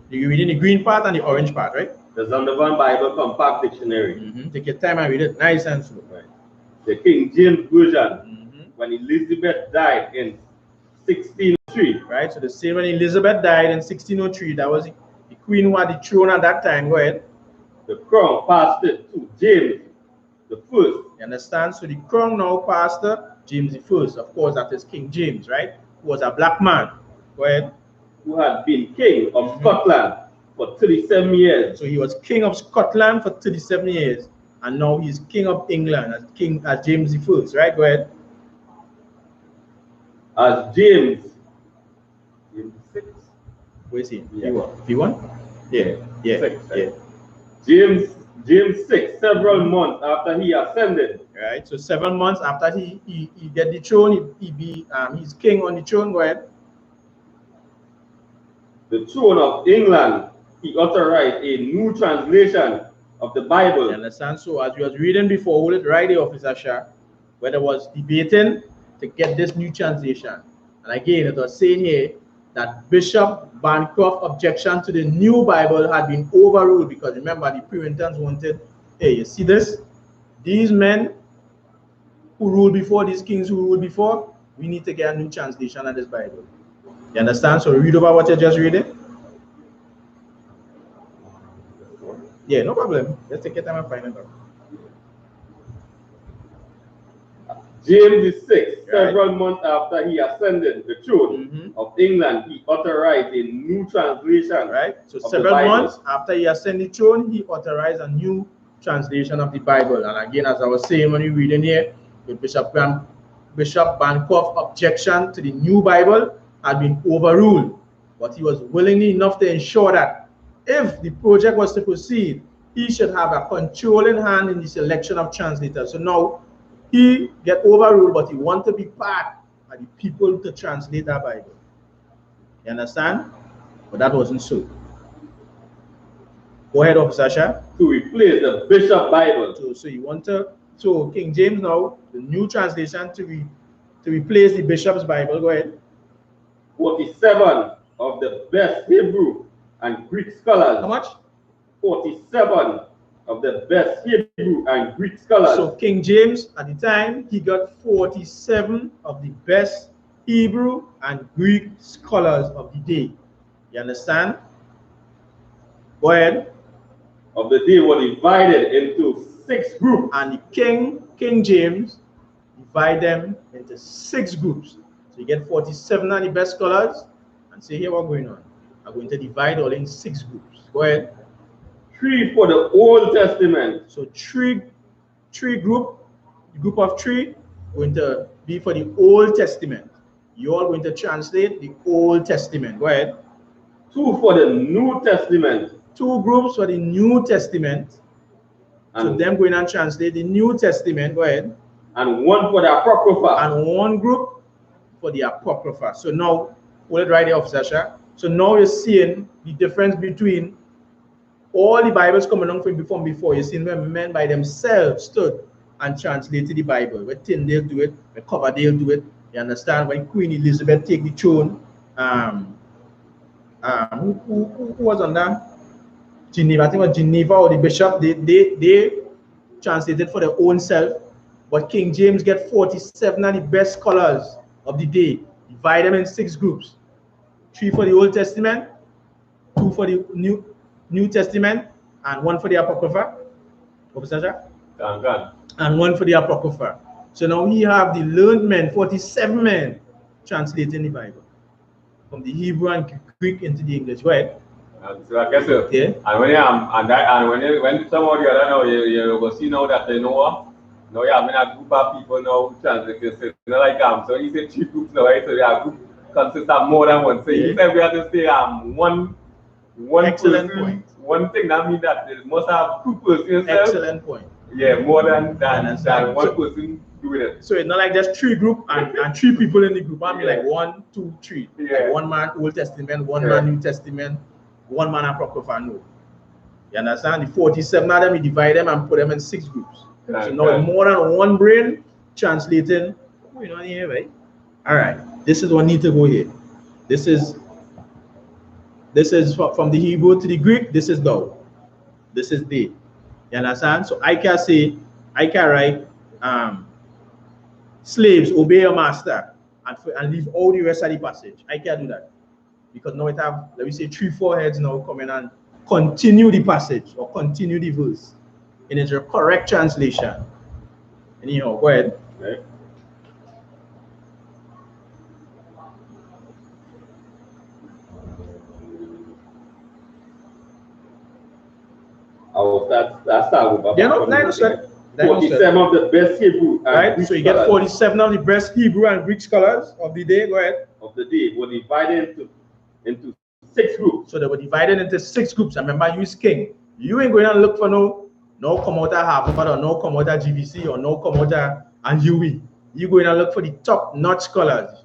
You're reading the green part and the orange part, right? The Zondervan Bible Compact Dictionary. Take your time and read it nice and slow. Right. The King James Version, when Elizabeth died in 1603. Right, so the same when Elizabeth died in 1603, that was the queen who had the throne at that time. Go ahead. The crown passed it to James the First. You understand? So the crown now passed to James the First. Of course, that is King James, right? Who was a black man. Go ahead. Who had been king of Scotland for 37 years. So he was king of Scotland for 37 years. and now he's king of England as James the First, right? Go ahead. As James VI. Where is he? Yeah. V1? Yeah. Six, right? Yeah. James VI, several months after he ascended. Right. So 7 months after he get the throne, he's king on the throne. Go ahead. The throne of England, he authorized a new translation of the Bible. You understand? So as we was reading before, hold it right there, Officer Shah, where there was debating to get this new translation. And again, it was saying here that Bishop Bancroft's objection to the new Bible had been overruled because remember the Puritans wanted, hey, you see this? These men who ruled before, these kings who ruled before, we need to get a new translation of this Bible. You understand? So read over what you just read it. Yeah, no problem. Let's take your time and find it out. James VI, several months after he ascended the throne of England, he authorized a new translation. Right. So several months after he ascended the throne, he authorized a new translation of the Bible. And again, as I was saying when you read in here, with Bishop Bancroft's objection to the new Bible had been overruled, but he was willing enough to ensure that if the project was to proceed, he should have a controlling hand in the selection of translators. So now he get overruled, but he want to be part of the people to translate that Bible. You understand? But that wasn't so. Go ahead, Officer Shah. To replace the Bishop Bible. So you want to, so King James now, the new translation to replace the Bishop's Bible. Go ahead. 47 of the best Hebrew and Greek scholars. How much? 47 of the best Hebrew and Greek scholars. So King James, at the time, he got 47 of the best Hebrew and Greek scholars of the day. You understand? Go ahead. Of the day were divided into 6 groups. And the King James divide them into 6 groups. So you get 47 of the best scholars, and say here what's going on. I'm going to divide all in 6 groups. Go ahead. 3 for the Old Testament. So the group of 3 going to be for the Old Testament. You're all going to translate the Old Testament. Go ahead. 2 for the New Testament. 2 groups for the New Testament. So them going and translate the New Testament. Go ahead. And 1 for the Apocrypha. And 1 group for the Apocrypha. So now, hold it right there, Officer Shah. So now you're seeing the difference between all the Bibles coming along from before. You're seeing when men by themselves stood and translated the Bible. When Tyndale do it, when Coverdale do it. You understand? When Queen Elizabeth take the throne, who was on that? Geneva, I think it was Geneva or the bishop, they translated for their own self, but King James get 47 of the best scholars of the day, divide them in 6 groups, 3 for the Old Testament, 2 for the New Testament, and 1 for the Apocrypha. And 1 for the Apocrypha. So now we have the learned men, 47 men, translating the Bible from the Hebrew and Greek into the English. Go ahead. So I guess yeah. And when some of the other now you will see now that they know now you have a group of people now translating like so you say 3 groups now, right? So your group consists of more than one. So you said we have to say one excellent person, point. one thing that means that they must have 2 persons. Excellent point. Yeah, more than one person doing it. So it's not like there's 3 groups and 3 people in the group. I mean like 1, 2, 3. Yeah. Like 1 man Old Testament, 1 man New Testament, 1 man Apocrypha. No. You understand? The 47 of them, we divide them and put them in 6 groups. So now more than 1 brain translating. You know here, right? All right. This is what need to go here. This is from the Hebrew to the Greek. This is thou. This is they. You understand? So I can write slaves, obey your master, and leave all the rest of the passage. I can't do that. Because now it have, let me say, 3, 4 heads now coming and continue the passage or continue the verse. And it's a correct translation. Anyhow, go ahead. Okay. That's how. Yeah, no, 47 of the best Hebrew and right? Greek So you get scholars 47 of the best Hebrew and Greek scholars of the day. Go ahead. of the day were divided into 6 groups. So they were divided into 6 groups. And remember, you is king. You ain't going to look for no come out of Harvard or no come out of GVC or no come out of UE. You're going to look for the top-notch scholars.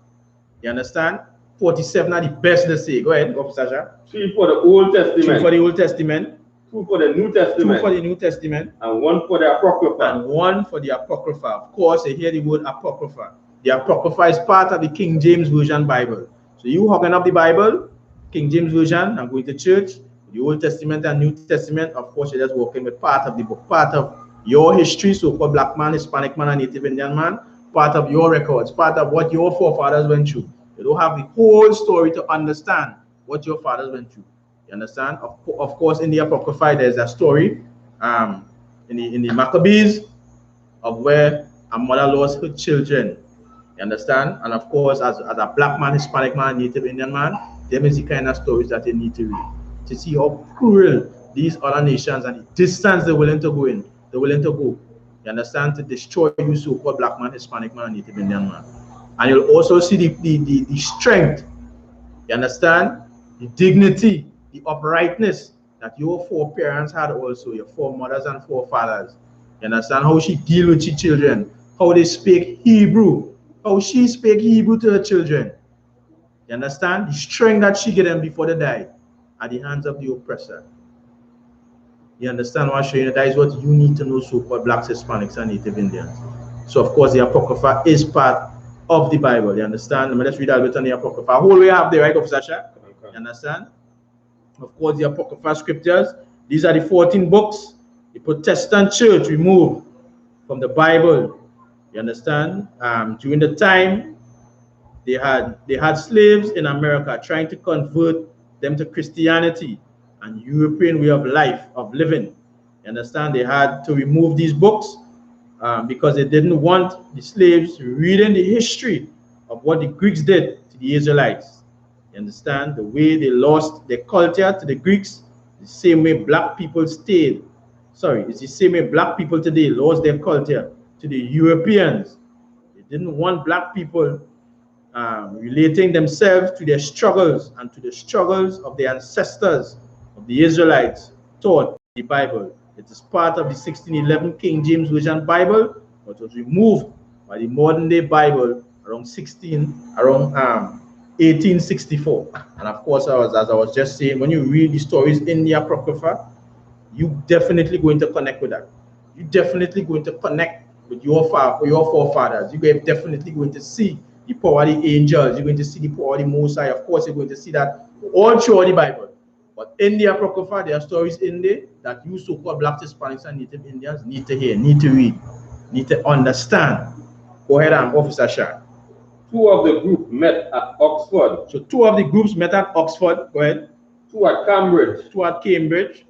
You understand? 47 are the best, let's say. Go ahead, go, Sasha. 3 for the Old Testament. 2 for the Old Testament. 2 for the New Testament. 2 for the New Testament. And 1 for the Apocrypha. And 1 for the Apocrypha. Of course, you hear the word Apocrypha. The Apocrypha is part of the King James Version Bible. So you hooking up the Bible, King James Version, and going to church, the Old Testament and New Testament, of course, you're just working with part of the book, part of your history, so-called black man, Hispanic man, and Native Indian man, part of your records, part of what your forefathers went through. You don't have the whole story to understand what your fathers went through. You understand? Of course, in the Apocrypha, there's a story in the Maccabees of where a mother lost her children. You understand? And of course, as a black man, Hispanic man, Native Indian man, there is the kind of stories that you need to read to see how cruel these other nations and the distance they're willing to go in, they're willing to go. You understand? To destroy you, so-called black man, Hispanic man, Native Indian man. And you'll also see the strength. You understand? The dignity, the uprightness that your foreparents had also, your foremothers and forefathers. You understand how she deal with her children, how they speak Hebrew, how she speak Hebrew to her children. You understand? The strength that she get them before they die at the hands of the oppressor. You understand what I'm showing you? That is what you need to know, so-called blacks, Hispanics, and Native Indians. So, of course, the Apocrypha is part of the Bible. You understand? Let me just read a bit on the Apocrypha. Whole way up there, right, Officer Shah? You understand? Of course, the Apocrypha scriptures. These are the 14 books the Protestant church removed from the Bible. You understand? During the time they had slaves in America, trying to convert them to Christianity and European way of life, of living. You understand? They had to remove these books because they didn't want the slaves reading the history of what the Greeks did to the Israelites. You understand? The way they lost their culture to the Greeks, the same way black people stayed. Sorry, it's the same way black people today lost their culture to the Europeans. They didn't want black people relating themselves to their struggles and to the struggles of the ancestors of the Israelites taught in the Bible. It is part of the 1611 King James Version Bible, but was removed by the modern day Bible around 1864. And of course, as I was just saying, when you read the stories in the Apocrypha, you definitely going to connect with that. You definitely going to connect with your forefathers. You're definitely going to see the power of the angels. You're going to see the power of the Most High. Of course, you're going to see that all through the Bible. But in the Apocrypha, there are stories in there that you so-called blacks, Hispanics, and Native Indians need to hear, need to read, need to understand. Go ahead, Officer Shah. 2 of the group met at Oxford. So 2 of the groups met at Oxford. Go ahead. 2 at Cambridge. 2 at Cambridge.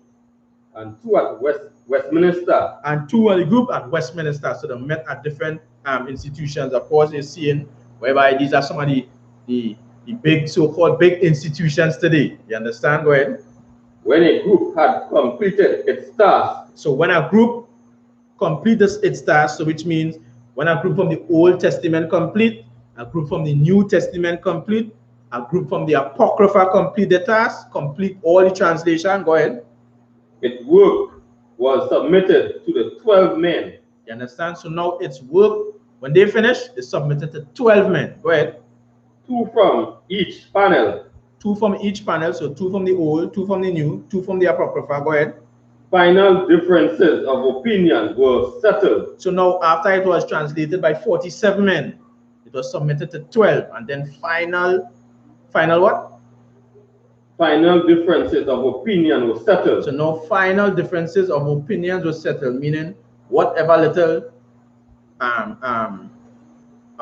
And 2 at Westminster. And 2 of the group at Westminster. So they met at different institutions. Of course, you're seeing whereby these are some of the big so-called big institutions today. You understand? Go ahead. When a group had completed its task. So when a group completes its task, so which means when a group from the Old Testament complete, a group from the New Testament complete, a group from the Apocrypha complete the task, complete all the translation. Go ahead. Its work was submitted to the 12 men. You understand? So now its work, when they finish, they submitted to 12 men. Go ahead. 2 from each panel. 2 from each panel, so 2 from the Old, 2 from the New, 2 from the Apocrypha. Go ahead. Final differences of opinion were settled. So now, after it was translated by 47 men, it was submitted to 12, and then final what? Final differences of opinion were settled. So now final differences of opinions were settled, meaning whatever little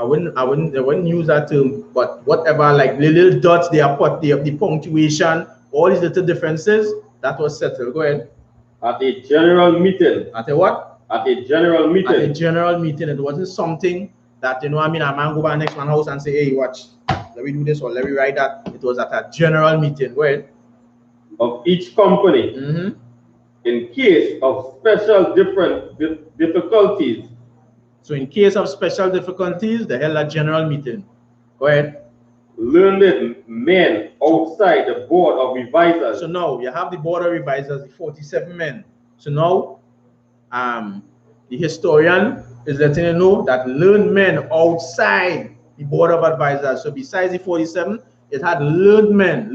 I wouldn't use that term, but whatever like little dots they are put, the punctuation, all these little differences, that was settled. Go ahead. At a general meeting. At a what? At a general meeting. At a general meeting. It wasn't something that, you know, I mean, a man go by next man's house and say, hey, watch, let me do this or let me write that. It was at a general meeting. Go ahead. Of each company. In case of special difficulties. So in case of special difficulties, they held a general meeting. Go ahead. Learned men outside the board of revisers. So now you have the board of revisers, the 47 men. So now the historian is letting you know that learned men outside the board of advisors. So besides the 47, it had learned men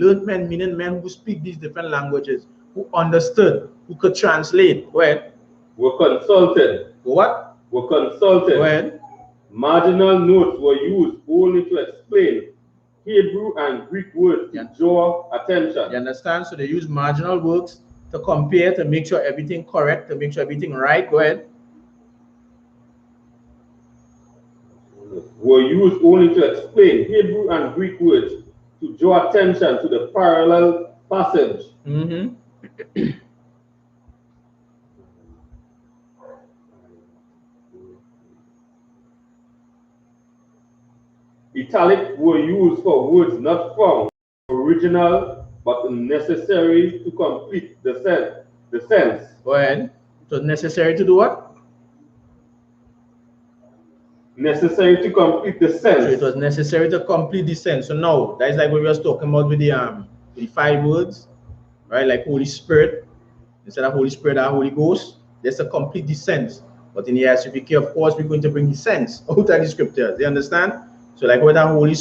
meaning men who speak these different languages, who understood, who could translate. Go ahead. Were consulted. What? Were consulted. Go ahead. Marginal notes were used only to explain Hebrew and Greek words to draw attention. You understand? So they use marginal works to compare, to make sure everything correct, to make sure everything right. Go ahead. Were used only to explain Hebrew and Greek words to draw attention to the parallel passage. Italic were used for words not found original but necessary to complete the sense. Go ahead. So necessary to do what? Necessary to complete the sense. So it was necessary to complete the sense. So now that is like what we were talking about with the 5 words, right? Like Holy Spirit, instead of Holy Spirit and Holy Ghost, there's a complete the sense. But in the I.S.U.P.K, of course, we're going to bring the sense out of the scriptures. You understand? So like with our Holy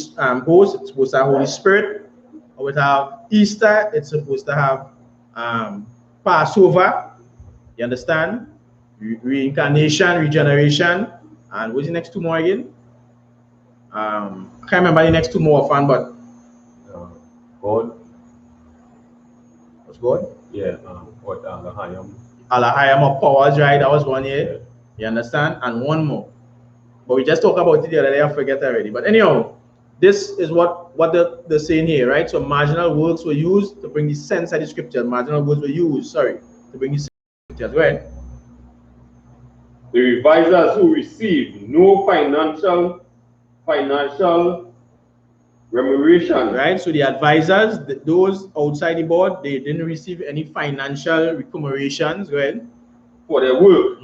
Ghost, it's supposed to have Holy Spirit. Or with our Easter, it's supposed to have Passover. You understand? Reincarnation, regeneration, and what's the next 2 more again? I can't remember the next 2 more offhand, but God. What's God? Yeah, what Alahayam. Alahayam of powers, right? That was 1 year. You understand? And 1 more. But we just talked about it the other day, I forget already. But anyhow, this is what they're saying here, right? So marginal words were used to bring the sense of the scripture. Marginal words were used, to bring the sense of the scriptures. Go ahead. The revisers who received no financial remuneration. Right, so the advisors, those outside the board, they didn't receive any financial remunerations. Go ahead. For their work.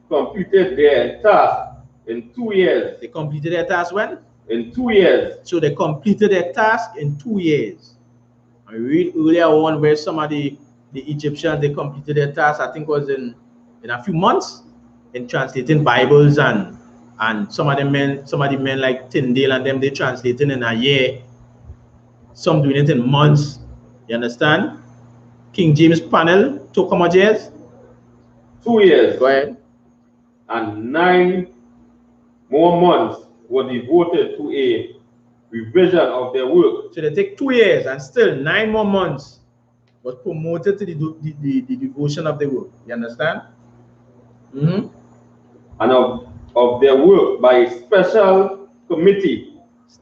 Completed their task in 2 years. They completed their task when? In 2 years. So they completed their task in 2 years. I read earlier on where some of the Egyptians, they completed their task, I think was in a few months, in translating Bibles, and some of the men like Tyndale and them, they translating in a year. Some doing it in months. You understand? King James panel took how much years? 2 years. Go ahead. And 9 more months were devoted to a revision of their work. So they take 2 years, and still 9 more months was promoted to the devotion of the work. You understand? And of their work by a special committee.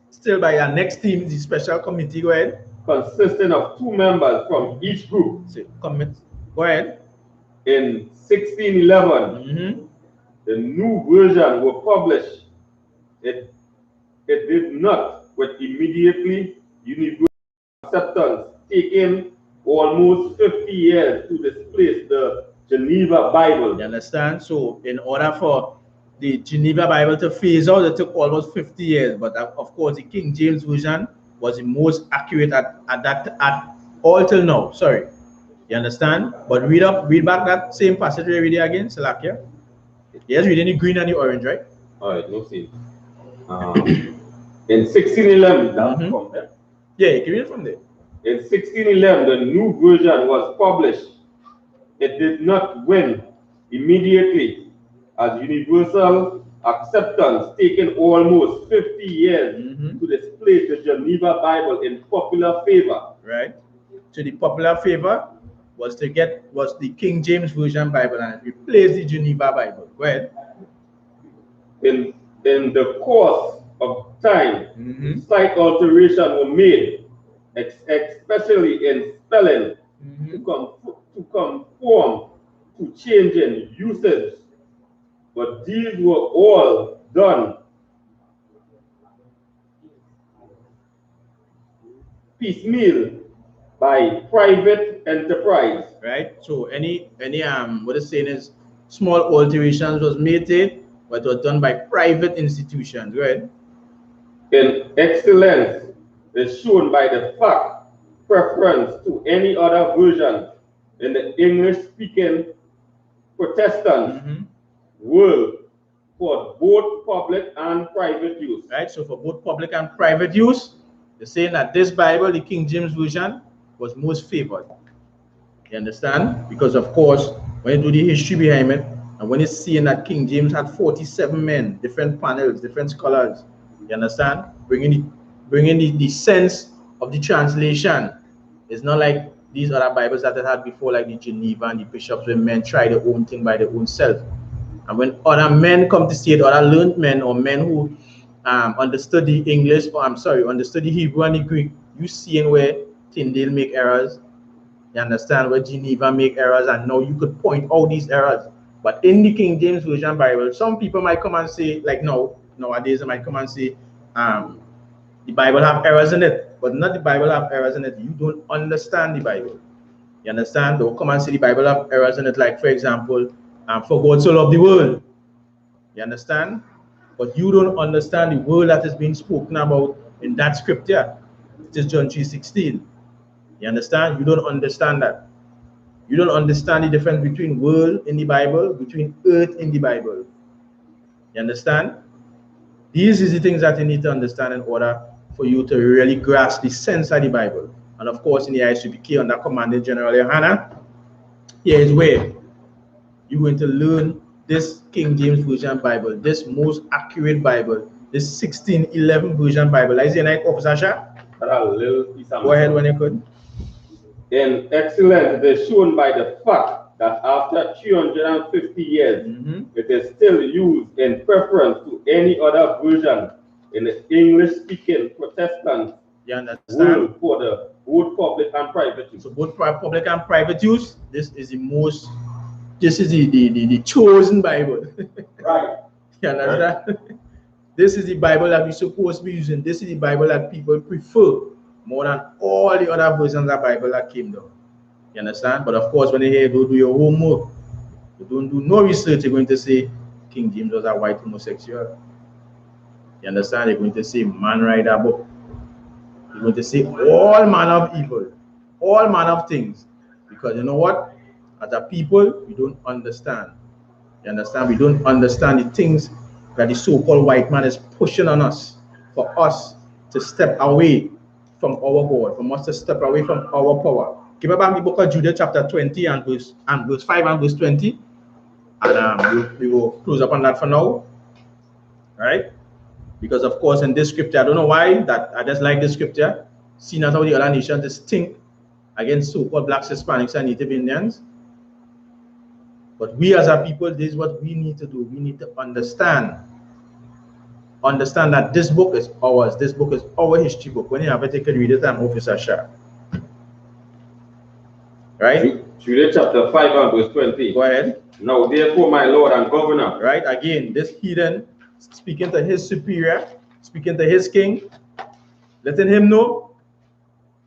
Still by our next team, the special committee. Go ahead. Consisting of 2 members from each group. So, go ahead. In 1611, the new version was published. It did not, with immediately universal acceptance, taking almost 50 years to displace the Geneva Bible. You understand? So in order for the Geneva Bible to phase out, it took almost 50 years. But of course, the King James Version was the most accurate at all till now. Sorry. You understand? But read back that same passage we read it again, Salakia. Yes, reading the green and the orange, right? All right, no see. In 1611, from there. Yeah, you can read it from there. In 1611, the new version was published. It did not win immediately, as universal acceptance, taking almost 50 years to displace the Geneva Bible in popular favor. Right. So the popular favor was the King James Version Bible, and replace the Geneva Bible. Go ahead. In the course of time, slight alterations were made, especially in spelling, to conform to changing usage. But these were all done piecemeal by private enterprise. right? So any what it's saying is small alterations was made to it, but it was done by private institutions, right? In excellence is shown by the fact preference to any other version in the English-speaking Protestant world for both public and private use. Right, so for both public and private use, they're saying that this Bible, the King James Version, was most favored. You understand? Because of course, when you do the history behind it, and when it's seeing that King James had 47 men, different panels, different scholars, you understand? Bringing the sense of the translation. It's not like these other Bibles that I had before, like the Geneva and the bishops, when men try their own thing by their own self. And when other men come to see it, other learned men or men who understood the English, or understood the Hebrew and the Greek, you seeing where Tyndale make errors, you understand where Geneva make errors, and now you could point out these errors. But in the King James Version Bible, some people might come and say, like nowadays, they might come and say, the Bible have errors in it, but not the Bible have errors in it. You don't understand the Bible. You understand? They'll come and say the Bible have errors in it, like for example, for God so loved the world. You understand? But you don't understand the word that is being spoken about in that scripture. It is John 3:16. You understand? You don't understand that. You don't understand the difference between world in the Bible, between earth in the Bible. You understand? These are the things that you need to understand in order for you to really grasp the sense of the Bible. And of course, in the I.S.U.P.K under Commanding General Yohanna, here is where you're going to learn this King James Version Bible, this most accurate Bible, this 1611 version Bible. Is it night, Officer Shah? Go ahead when you could. In excellence, it is shown by the fact that after 350 years, it is still used in preference to any other version in the English-speaking Protestant world for the both public and private use. So both public and private use, this is the chosen Bible. Right. You understand? Right. This is the Bible that we're supposed to be using. This is the Bible that people prefer more than all the other versions of the Bible that came down. You understand? But of course, when you hear you do your homework, you don't do no research, you're going to say King James was a white homosexual. You understand? You're going to say man write a book. You're going to say all manner of evil, all manner of things. Because you know what? As a people, we don't understand. You understand? We don't understand the things that the so-called white man is pushing on us, for us to step away from our God, from us to step away from our power. Give back the book of Jude chapter 20 and verse 5 and verse 20. And we will close up on that for now. Right? Because of course in this scripture, I don't know why, that I just like this scripture, seeing as how the other nations distinct against so-called blacks, Hispanics, and Native Indians. But we as a people, this is what we need to do. We need to understand that this book is ours. This book is our history book. When you have it, you can read it. I'm Officer Shah. Right? Jude chapter 5 and verse 20. Go ahead. Now therefore, my Lord and Governor. Right? Again, this heathen speaking to his superior, speaking to his king, letting him know,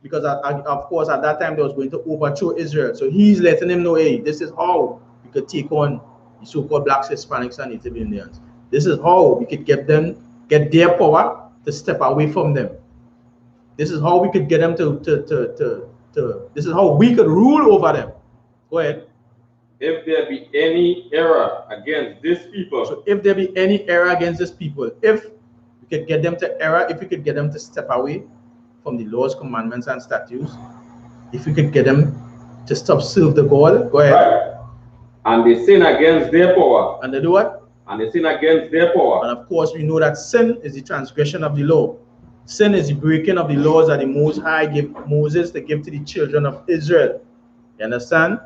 because of course at that time they was going to overthrow Israel. So he's letting him know, hey, this is how we could take on the so-called blacks, Hispanics, and Native Indians. This is how we could get their power to step away from them. This is how we could get them this is how we could rule over them. Go ahead. If there be any error against this people. So if there be any error against this people, if we could get them to error, if we could get them to step away from the laws, commandments, and statutes, if we could get them to stop serve the God, go ahead. Right. And they sin against their power. And they do what? And they sin against their power. And of course, we know that sin is the transgression of the law. Sin is the breaking of the laws that the Most High gave Moses to give to the children of Israel. You understand?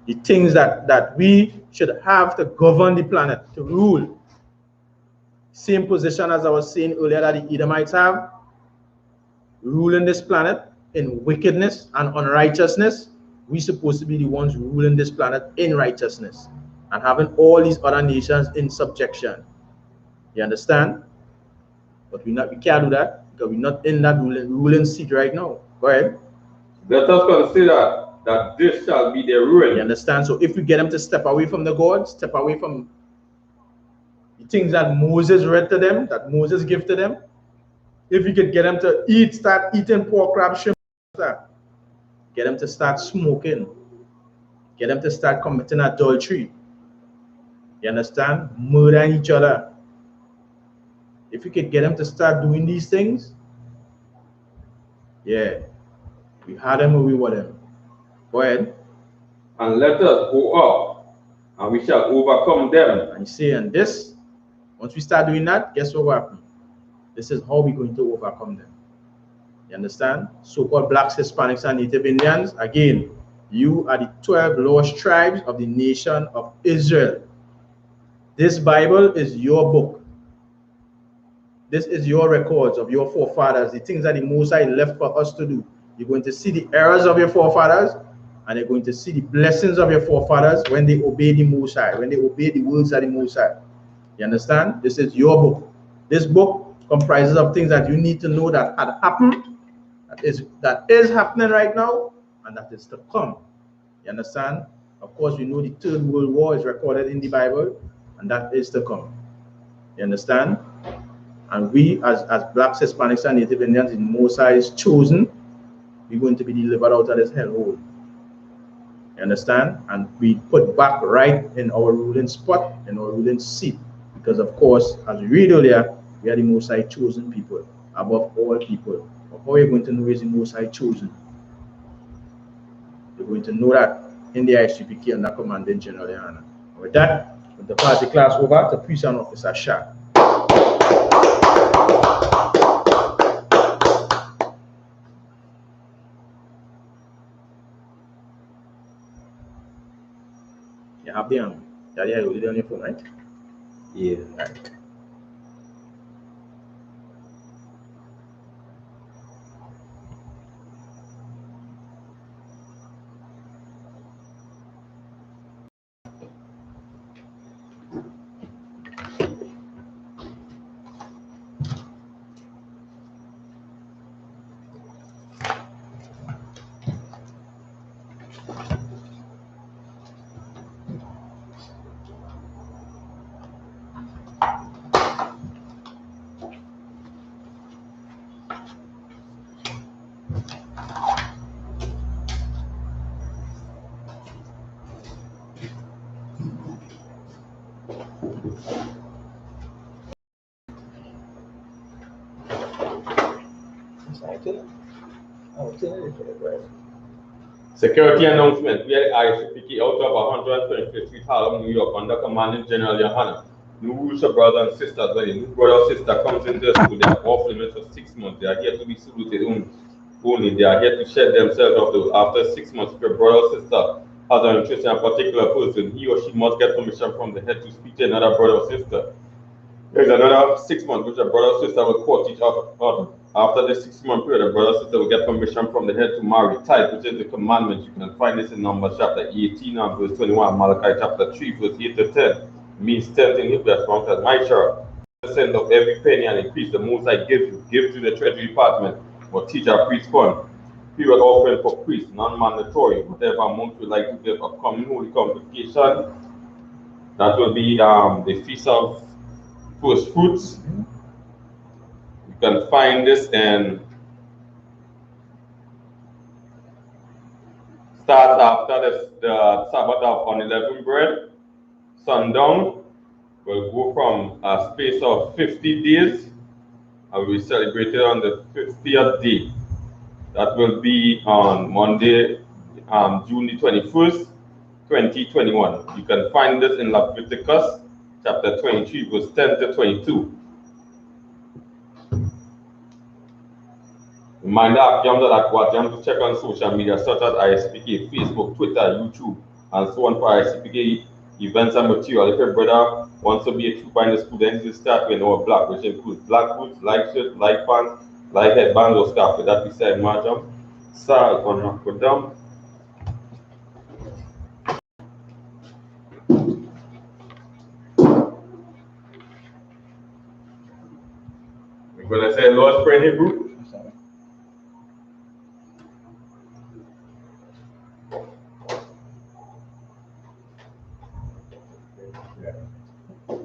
The things that we should have to govern the planet, to rule. Same position as I was saying earlier that the Edomites have, ruling this planet in wickedness and unrighteousness. We're supposed to be the ones ruling this planet in righteousness and having all these other nations in subjection. You understand? But we can't do that because we're not in that ruling seat right now. Go ahead. Let us consider that this shall be their ruin. You understand? So if we get them to step away from the gods, step away from the things that Moses read to them, that Moses gave to them, if you could get them to start eating pork, crab, shrimp, get them to start smoking, get them to start committing adultery. You understand? Murdering each other. If you could get them to start doing these things, yeah, we had them or we were them. Go ahead. And let us go up, and we shall overcome them. And you see, and this, once we start doing that, guess what will happen? This is how we're going to overcome them. You understand? So-called blacks, Hispanics, and Native Indians, again, you are the 12 lost tribes of the nation of Israel. This Bible is your book. This is your records of your forefathers, the things that the Most High left for us to do. You're going to see the errors of your forefathers, and you're going to see the blessings of your forefathers when they obey the Most High, when they obey the words of the Most High. You understand? This is your book. This book comprises of things that you need to know that had happened, that is happening right now, and that is to come. You understand? Of course, we know the Third World War is recorded in the Bible, and that is to come. You understand? And we, as blacks, Hispanics, and Native Indians in Most High's chosen, we're going to be delivered out of this hellhole. You understand? And we put back right in our ruling spot, in our ruling seat. Because, of course, as we read earlier, we are the Most High chosen people, above all people. But how are you going to know is the Most High chosen? You're going to know that in the I.S.U.P.K under Commanding Gen.YAHANNA. With that, with the party class over to Priest and Officer Shah. You have the yeah, you did on your phone, right? Yeah. Right. Security announcement. We are I.S.U.P.K out of 123 Harlem, New York, under Commanding Gen.YAHANNA. New rules for brothers and sisters. When a new brother or sister comes into the school, they are off limits for 6 months. They are here to be saluted only. They are here to shed themselves off. After 6 months, if your brother or sister has an interest in a particular person, he or she must get permission from the head to speak to another brother or sister. There's another 6 months which a brother or sister will court each other. After the 6 month period, a brother or sister will get permission from the head to marry. Tithe, which is the commandment. You can find this in Numbers chapter 18 and verse 21, Malachi chapter 3, verse 8 to 10. Means 10 in Hebrew as long as my share. Percent of every penny and increase the Most High gives you. Give to the Treasury Department or teacher priest fund. Period offering for priests, non-mandatory. Whatever amount you like to give. A common holy convocation. That will be the Feast of First Fruits. You can find this in start after the Sabbath of unleavened bread. Sundown will go from a space of 50 days and we celebrate it on the 50th day. That will be on Monday, June the 21st, 2021. You can find this in Leviticus chapter 23, verse 10 to 22. Reminder of what you have to check on social media such as I.S.U.P.K, Facebook, Twitter, YouTube, and so on for I.S.U.P.K events and material. If your brother wants to be a trooper in the school, then you start with our black, which includes black boots, light shirt, light pants, light headbands, or scarf. With that we said, madam, sir, on put down. We're gonna say Lord's Prayer in Hebrew. We're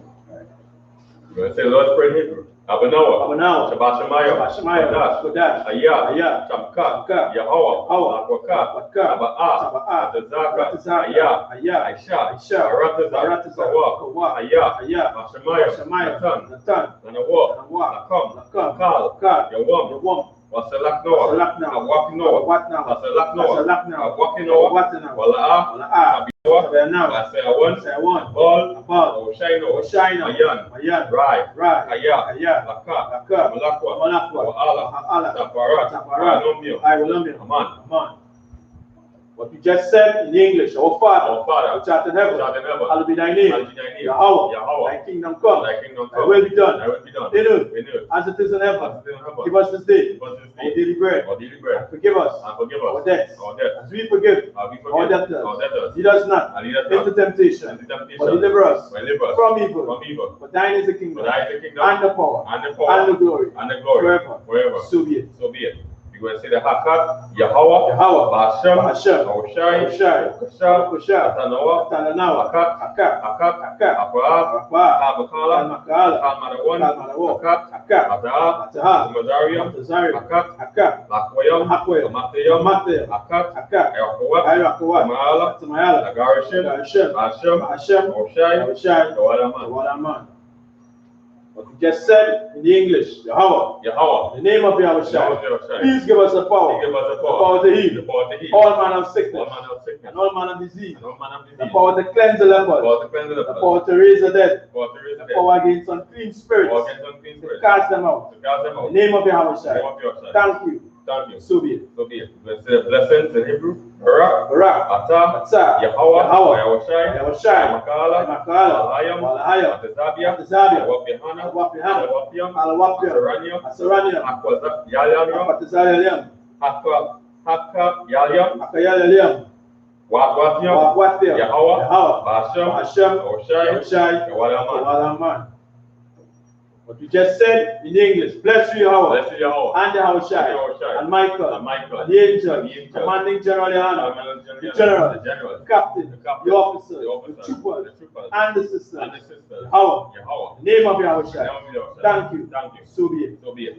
going to say Lord's Prayer in Hebrew. Abanawa, Shabbat Shemayah, Kodash, Ayah, Shamka, Yahweh, Akwaka, Aba'a, Atazaka, Ayah, Aisha, Aratazar, Kawa, Ayah, Shemayah, Natan, Nanawa, Nakam, Kal, Yawam, Wasalak Noah, Awak Noah, Wasalak Noah, Awak Noah, Wala'a, Asayawan, Bal, Oshaino, Mayan, Rai, Ayah, Laka, Malakwa, Wa'ala, Taparat, Anomio, Aman. What you just said in English, our Father, which art in heaven, hallowed be thy name. Yahweh, thy kingdom come, thy will be done, in earth, as it is in heaven. Give us this day our daily bread, and forgive us our debts, as we forgive our debtors. Lead us not into temptation, but deliver us from evil. For thine is the kingdom, and the power, and the glory, forever. So be it. You're going to say the Hakat, Yahweh, Hashem, Oshai, Kusha, Atanawa, Akat, Aparab, Abakala, Kalmadawan, Akat, Ataha, Mazariam, Akat, Lakwayam, Matayam, Akat, Ayakawat, Tamayala, Agarishim, Hashem, Oshai, Walaman. What you just said in the English, Yahweh, the name of Yahweh, please give us the power, the power to heal, all manner of sickness, and all manner of disease, the power to cleanse the leper, the power to raise the dead, the power against unclean spirits, to cast them out. The name of Yahweh, thank you. So be it. Let's say blessings in Hebrew. Barak, Atah, Yahweh, Yahushai, Makala, Walahayam, Atazabia, Wapiana, Alawapiam, Asaraniam, Yalyam, Yalyam, Wapiam, Yahweh, Hashem, Oshai, Walaman. What you just said in English, bless you, Yahweh, and Yahushai, and Michael, and the angel, commanding General Yohanna, the general, the captain, the officer, the trooper, and the sister, Yahweh, the name of Yahushai. Thank you. So be it.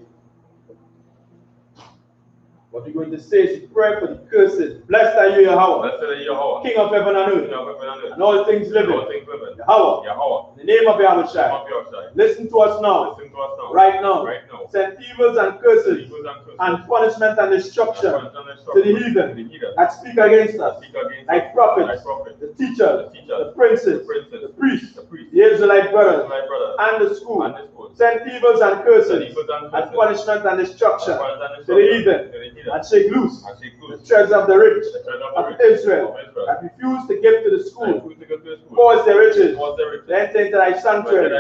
What we're going to say is pray for the curses. Blessed are you, Yahweh, King of heaven and earth, and all things living. Yahweh, in the name of Yahushua, listen to us now, right now. Send evils and curses and punishment and destruction to the heathen that speak against us, like prophets, the teachers, the princes, the priests, the Israelite brothers, and the school. Send evils and curses and punishment and destruction to the heathen, and shake loose the treasures of the rich of Israel that refuse to give to the school. Cause their riches, then enter into thy sanctuary.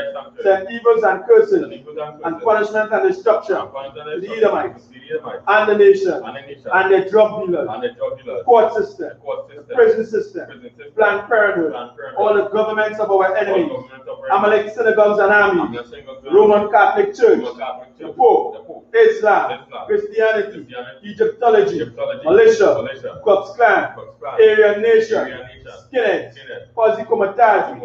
Send evils and curses and punishment and destruction to the Edomites and the nation and their drug dealers, the court system, the prison system, Planned Parenthood, all the governments of our enemies, Amalek synagogues and armies, Roman Catholic Church, the Pope, Islam, Christianity, Egyptology, militia, Ku Klux Klan, Aryan Nation, Skinheads, Fuzzy Komatazi,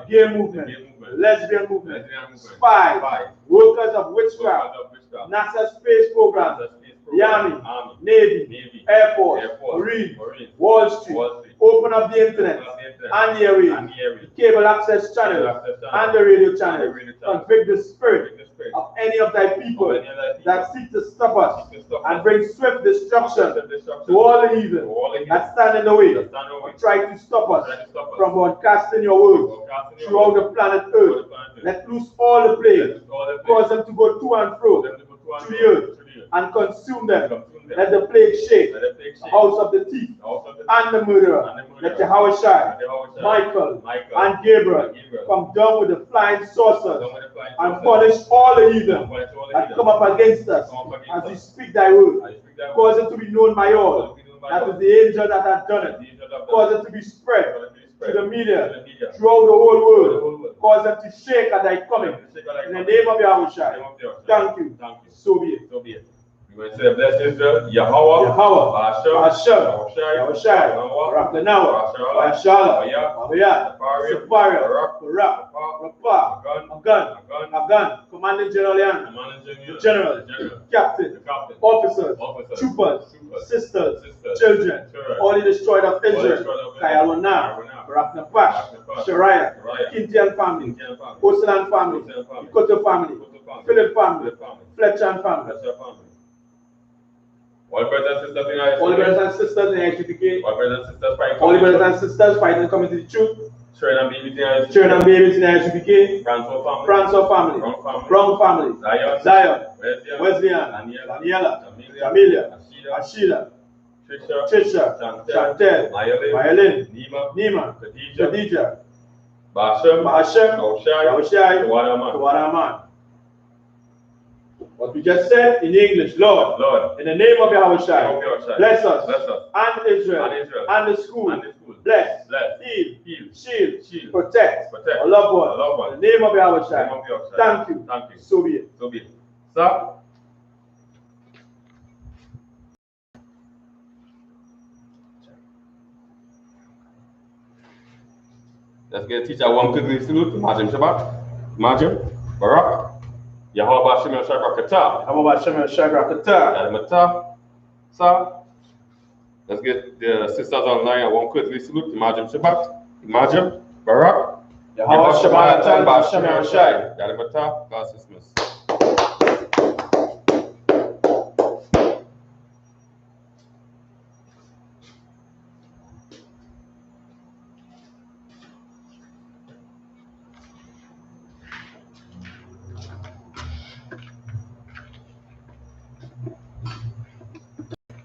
Gay Movement, Lesbian Movement, Spies, Workers of Witchcraft, NASA Space Program, the Army, Navy, Air Force, Marine, Wall Street, open up the internet and the airwaves, the cable access channel and the radio channel. Convict the spirit of any of thy people that seek to stop us and bring swift destruction to all the heathen that stand in the way and try to stop us from broadcasting your word throughout the planet Earth. Let loose all the plagues, cause them to go to and fro to the earth and consume them. Let the plague shake the house of the thief and the murderer. Let Yahushua, Michael, and Gabriel come down with the flying saucers and punish all the heathen that come up against us as we speak thy word. Cause it to be known by all that is the angel that has done it. Cause it to be spread to the media throughout the whole world. Cause them to shake at thy coming. In the name of Yahushua. Thank you. So be it. We're going to say, bless Israel, Yahweh, Hashem, Yahushai, Barak Lenawa, SHALAM, Safaria, Barak, Rapah, Agan, Commanding General, Captain, Officers, Troopers, Sisters, Children, all the destroyed of Israel, Kayalona, Barak Nafash, Shariah, Kintian family, Osalan family, Ikoto family, Philip family, Fletcher family. All brothers and sisters in I.S.U.P.K. All the brothers and sisters in I.S.U.P.K. All brothers and sisters fighting. All the brothers and sisters fighting coming to the truth. Children and babies in I.S.U.P.K. Children and babies in I.S.U.P.K. Francois family. Brown family. Zion. Wesleyan. Daniela. Jamilia. Ashila. Trisha. Chantel. Mayelin. Nima. Khadija. Bashem. Yahushai. Tawaraman. What we just said in English, Lord, in the name of Yahushai, bless us and Israel and the school. Bless, heal, shield, protect our loved ones. In the name of Yahushai. Thank you. So be it. Sir? Let's get teacher one quickly salute. Majim Shabbat. Majim. Barak. Yahweh Hashem El Shagrakata. Yahweh Hashem El Shagrakata. Yalimata. Sir. Let's get the sisters online. I won't quickly salute. Majim Shabbat. Majim. Barak. Yahweh Hashem El Shagrakata. Yalimata. God's Christmas.